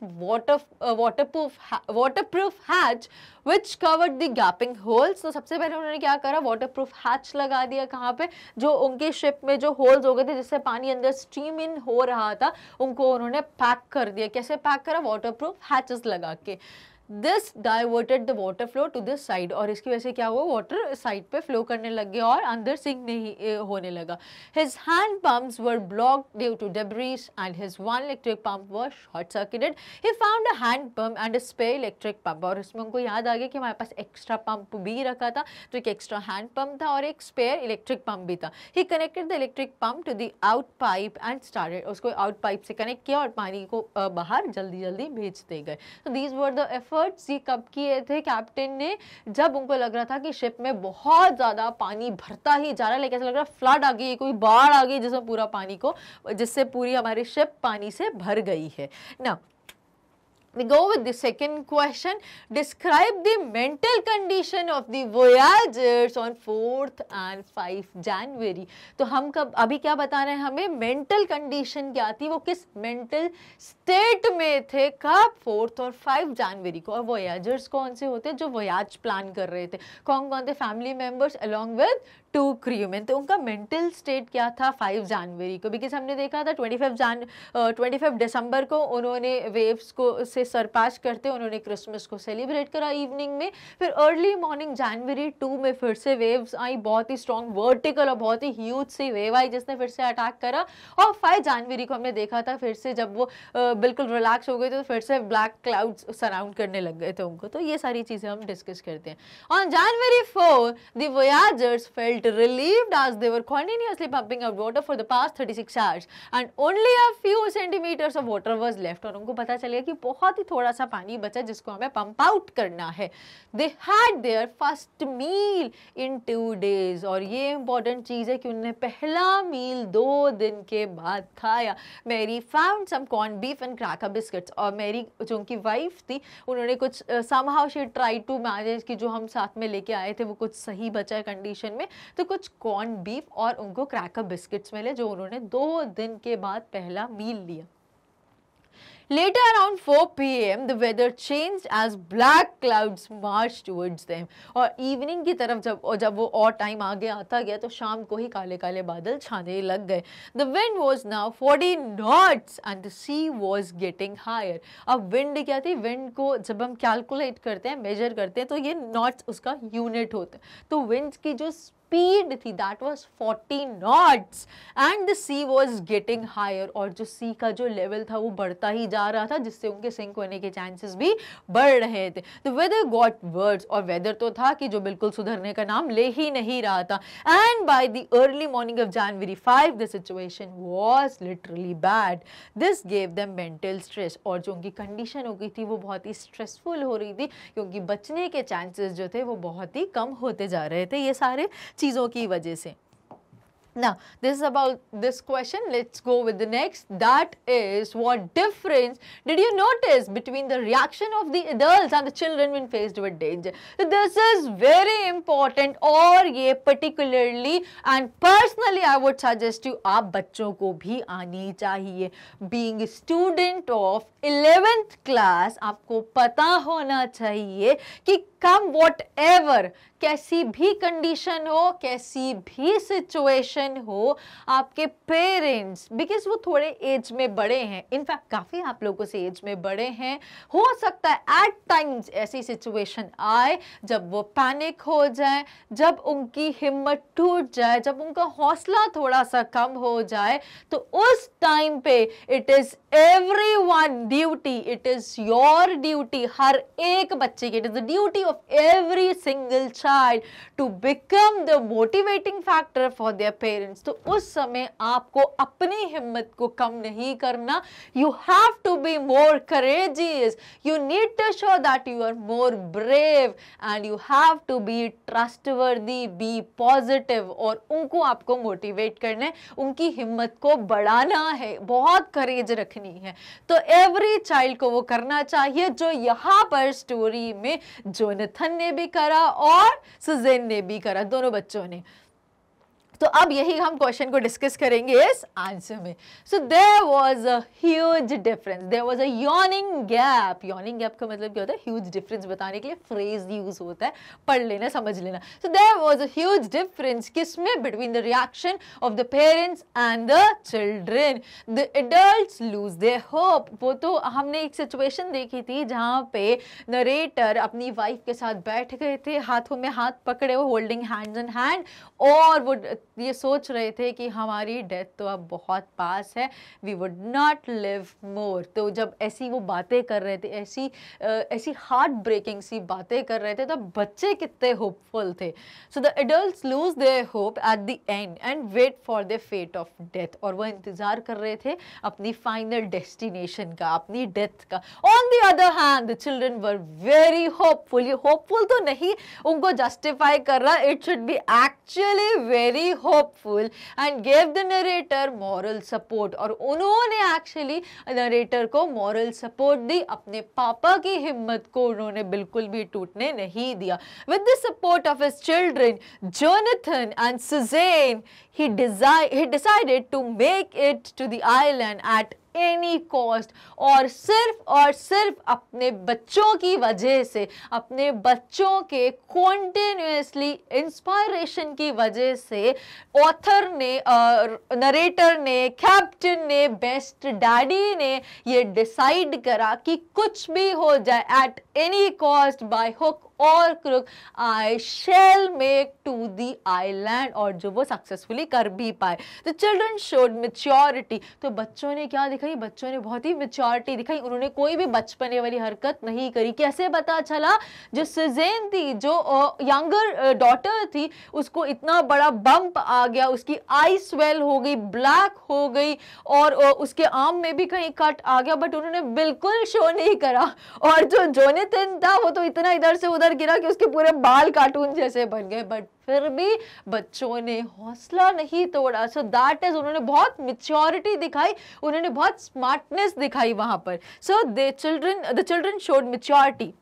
waterproof hatch which covered the gaping holes। तो सबसे पहले उन्होंने क्या करा, वाटरप्रूफ हैच लगा दिया। कहाँ पे, जो उनके शिप में जो होल्स हो गए थे जिससे पानी अंदर स्ट्रीम इन हो रहा था, उनको उन्होंने पैक कर दिया। कैसे पैक करा, वाटरप्रूफ हैचेस लगा के। This diverted the water flow to this side, और इसकी वजह से क्या हुआ, वाटर साइड पे फ्लो करने लग गया और अंदर सिंक नहीं होने लगा। His hand pumps were blocked due to debris and his one electric pump was short circuited. He found a hand pump and a spare electric pump, और इसमें उनको याद आ गया कि हमारे पास एक्स्ट्रा पंप भी रखा था, तो एक एक्स्ट्रा हैंड पंप था और एक स्पेयर इलेक्ट्रिक पंप भी था। He connected the electric pump to the out pipe and started, उसको आउट पाइप से कनेक्ट किया और पानी को बाहर जल्दी जल्दी भेजते गए। तो दीज वर द एफर्ट्स। ये कब किए थे कैप्टन ने, जब उनको लग रहा था कि शिप में बहुत ज्यादा पानी भरता ही जा रहा है, लेकिन ऐसा लग रहा है फ्लड आ गई, कोई बाढ़ आ गई जिसमें पूरा पानी को, जिससे पूरी हमारी शिप पानी से भर गई है ना। We go with the second question. Describe the mental condition of the voyagers on 4th and 5 January। तो हम कब अभी क्या बता रहे हैं, हमें मेंटल कंडीशन क्या थी, वो किस मेंटल स्टेट में थे, कब, 4th और 5 जनवरी को। और वोयाजर्स कौन से होते हैं, जो वोयाज प्लान कर रहे थे, कौन कौन थे, फैमिली मेंबर्स अलोंग विद 2 क्रूमेन। तो उनका मेंटल स्टेट क्या था 5 जनवरी को, बिकॉज हमने देखा था 25 दिसंबर को उन्होंने वेव्स को से सरपास करते उन्होंने क्रिसमस को सेलिब्रेट करा इवनिंग में। फिर अर्ली मॉर्निंग जनवरी 2 में फिर से वेव्स आई, बहुत ही स्ट्रॉन्ग वर्टिकल और बहुत ही ह्यूज सी वेव आई जिसने फिर से अटैक करा। और 5 जनवरी को हमने देखा था फिर से जब वो बिल्कुल रिलैक्स हो गए थे, तो फिर से ब्लैक क्लाउड्स सराउंड करने लग गए थे उनको। तो ये सारी चीज़ें हम डिस्कस करते हैं। On January 4 the voyagers felt relieved as they were continuously pumping out water for the past 36 hours and only a few centimeters of water was left। और उनको पता चल गया कि बहुत ही थोड़ा सा पानी बचा जिसको हमें पंप आउट करना है। They had their first meal in 2 days। और ये इंपॉर्टेंट चीज़ है कि उन्होंने पहला मील 2 दिन के बाद खाया। Mary found some corned beef and cracker biscuits। और मेरी जो उनकी वाइफ थी उन्होंने कुछ somehow she tried to manage कि जो हम साथ में लेके आए थे वो कुछ सही बचा है कंडीशन में, तो कुछ कॉर्न बीफ और उनको क्रैकर बिस्किट्स मिले जो उन्होंने 2 दिन के बाद पहला मील लिया। Later around 4 p.m. the weather changed as black clouds marched towards them। और इवनिंग की तरफ जब वो और टाइम आगे आता गया तो शाम को ही काले काले बादल छाने लग गए। The wind was now 40 knots and the sea was getting higher। अब विंड क्या थी, विंड को जब हम कैलकुलेट करते हैं, मेजर करते हैं, तो ये नॉट्स उसका यूनिट होता है। तो विंड की जो स्पीड थी that was 40 knots and the sea was getting higher. और जो सी का जो लेवल था वो बढ़ता ही जा रहा था जिससे उनके सिंक होने के चांसेस भी बढ़ रहे थे। The weather got worse. और वेदर तो था कि जो बिल्कुल सुधरने का नाम ले ही नहीं रहा था। And by the early morning of January 5 the situation was literally bad. This gave them mental stress. और जो उनकी कंडीशन हो गई थी वो बहुत ही स्ट्रेसफुल हो रही थी क्योंकि बचने के चांसेस जो थे वो बहुत ही कम होते जा रहे थे ये सारे चीज़ों की वजह से। Now, this is about this question. Let's go with the next. That is, what difference did you notice between the reaction of the adults and the children when faced with danger? So, this is very important, और ये particularly and personally I would suggest you, आप बच्चों को भी आनी चाहिए. Being a student of 11th class, आपको पता होना चाहिए कि come whatever, कैसी भी कंडीशन हो, कैसी भी सिचुएशन हो, आपके पेरेंट्स, बिकॉज वो थोड़े एज में बड़े हैं, इनफैक्ट काफ़ी आप लोगों से एज में बड़े हैं, हो सकता है एट टाइम्स ऐसी सिचुएशन आए जब वो पैनिक हो जाए, जब उनकी हिम्मत टूट जाए, जब उनका हौसला थोड़ा सा कम हो जाए, तो उस टाइम पे it is everyone duty, it is your duty, हर एक बच्चे की, it is the duty of every single child to become the motivating factor for their parents. तो उस समय आपको अपनी हिम्मत को कम नहीं करना. You have to be more courageous. You need to show that you are more brave and you have to be trustworthy, be positive. और उनको आपको मोटिवेट करना है, उनकी हिम्मत को बढ़ाना है, बहुत करेज रखनी है. तो एवरी चाइल्ड को वो करना चाहिए जो यहाँ पर स्टोरी में जोनाथन ने भी करा और सुज़ैन ने भी करा, दोनों बच्चों ने. तो अब यही हम क्वेश्चन को डिस्कस करेंगे इस आंसर में. So there was a huge difference, there was a yawning gap. Yawning gap का मतलब क्या होता है? ह्यूज डिफरेंस बताने के लिए फ्रेज यूज होता है, पढ़ लेना, समझ लेना. So there was a huge difference किसमें? Between the reaction of the parents and the children. The adults lose their hope. वो तो हमने एक सिचुएशन देखी थी जहाँ पे नरेटर अपनी वाइफ के साथ बैठ गए थे, हाथों में हाथ पकड़े हुए, होल्डिंग हैंड्स इन हैंड, और वो ये सोच रहे थे कि हमारी डेथ तो अब बहुत पास है, we would not live more. तो जब ऐसी वो बातें कर रहे थे, ऐसी हार्ट ब्रेकिंग सी बातें कर रहे थे, तो बच्चे कितने होपफुल थे. So the adults lose their hope at the end and wait for the fate of death. और वो इंतजार कर रहे थे अपनी फाइनल डेस्टिनेशन का, अपनी डेथ का. On the other hand the children were very hopeful. ये होपफुल तो नहीं उनको जस्टिफाई कर रहा, it should be actually very hopeful and gave the narrator moral support. और उन्होंने एक्चुअली नरेटर को moral support दी, अपने पापा की हिम्मत को उन्होंने बिल्कुल भी टूटने नहीं दिया. With the support of his children, Jonathan and Suzanne, he decided to make it to the island at any cost. और सिर्फ अपने बच्चों की वजह से, अपने बच्चों के कॉन्टिन्यूसली इंस्पायरेशन की वजह से ऑथर ने, नरेटर ने, कैप्टन ने, बेस्ट डैडी ने ये डिसाइड करा कि कुछ भी हो जाए, at any cost, by hook और crook, I shall make to the island. और जो वो सक्सेसफुली कर भी पाए. The children showed maturity. तो बच्चों ने क्या दिखाई? बच्चों ने बहुत ही मैच्योरिटी दिखाई. उन्होंने कोई भी बचपने वाली हरकत नहीं करी. कैसे पता चला? जो सुज़ैन थी, जो यंगर डॉटर थी, उसको इतना बड़ा बम्प आ गया, उसकी आई स्वेल हो गई, ब्लैक हो गई, और उसके आर्म में भी कहीं कट आ गया, बट उन्होंने बिल्कुल शो नहीं करा. और जो जोनाथन था वो तो इतना इधर से उधर गिरा कि उसके पूरे बाल कार्टून जैसे बन गए, बट फिर भी बच्चों ने हौसला नहीं तोड़ा. सो दैट इज, उन्होंने बहुत मैच्योरिटी दिखाई, उन्होंने बहुत स्मार्टनेस दिखाई वहां पर. So the children showed maturity.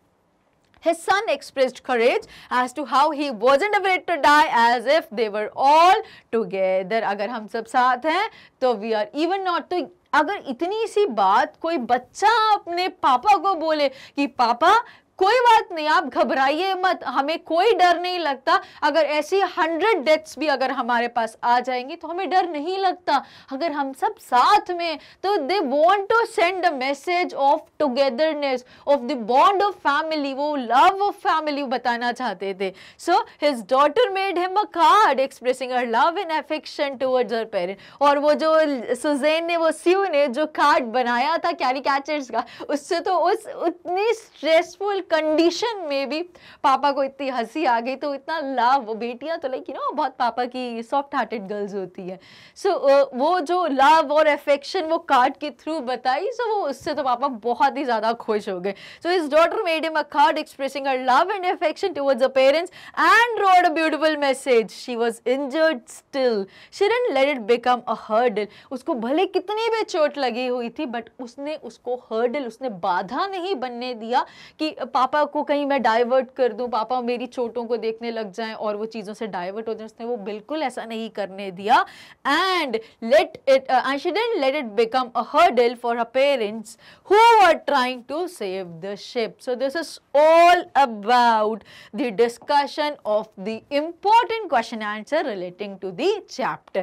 His son expressed courage as to how he wasn't afraid to die, as if they were all together. अगर हम सब साथ हैं तो we are even not. तो अगर इतनी सी बात कोई बच्चा अपने पापा को बोले कि पापा कोई बात नहीं, आप घबराइए मत, हमें कोई डर नहीं लगता, अगर ऐसी 100 डेथ्स भी अगर हमारे पास आ जाएंगी तो हमें डर नहीं लगता, अगर हम सब साथ में. तो they want to send a message of togetherness, of the bond of family, वो लव ऑफ फैमिली बताना चाहते थे. So his daughter made him a card expressing her love and affection towards her parent. और वो जो Suzanne ने, वो स्यू ने जो कार्ड बनाया था कैरिकेचर्स का, उससे तो उस उतनी स्ट्रेसफुल कंडीशन अफेक्शन में भी पापा को इतनी हंसी आ गई, तो इतना लव, वो बेटियां तो लाइक बहुत पापा की सॉफ्ट हार्टेड गर्ल्स होती है। सो वो जो लव और अफेक्शन वो कार्ड के थ्रू बताई, सो वो उससे तो पापा बहुत ही ज्यादा खुश हो गए। सो his daughter made him a card expressing her love and affection towards her parents and road a beautiful message. She was injured still, she didn't let it become a hurdle. उसको भले कितनी भी चोट लगी हुई थी, बट उसने उसको हर्डल, उसने बाधा नहीं बनने दिया कि पापा को कहीं मैं डाइवर्ट कर दूं, पापा मेरी चोटों को देखने लग जाएं और वो चीज़ों से डाइवर्ट हो जाए। उसने वो बिल्कुल ऐसा नहीं करने दिया। And she didn't let it become a hurdle for her parents who were trying to save the ship. So this is all about the discussion of the important question answer relating to the chapter.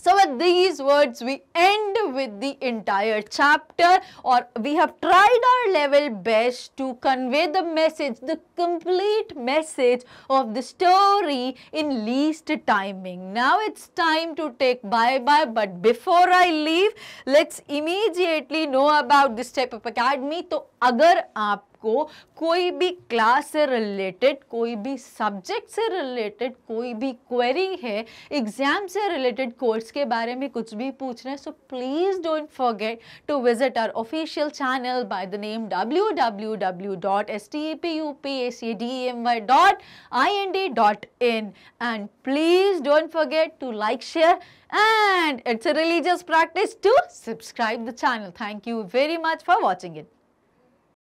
So with these words we end with the entire chapter, or we have tried our level best to convey the message, the complete message of the story in least timing. Now it's time to take bye-bye, but before I leave, let's immediately know about this Step Up Academy. तो अगर आप को कोई भी class से related, कोई भी subject से रिलेटेड कोई भी क्वेरी है, एग्जाम से रिलेटेड कोर्स के बारे में कुछ भी पूछना है, so please don't forget to visit our official channel by the name www.stepupacademy.ind.in, and please don't forget to like, share, and it's a religious practice to subscribe the channel. Thank you very much for watching it.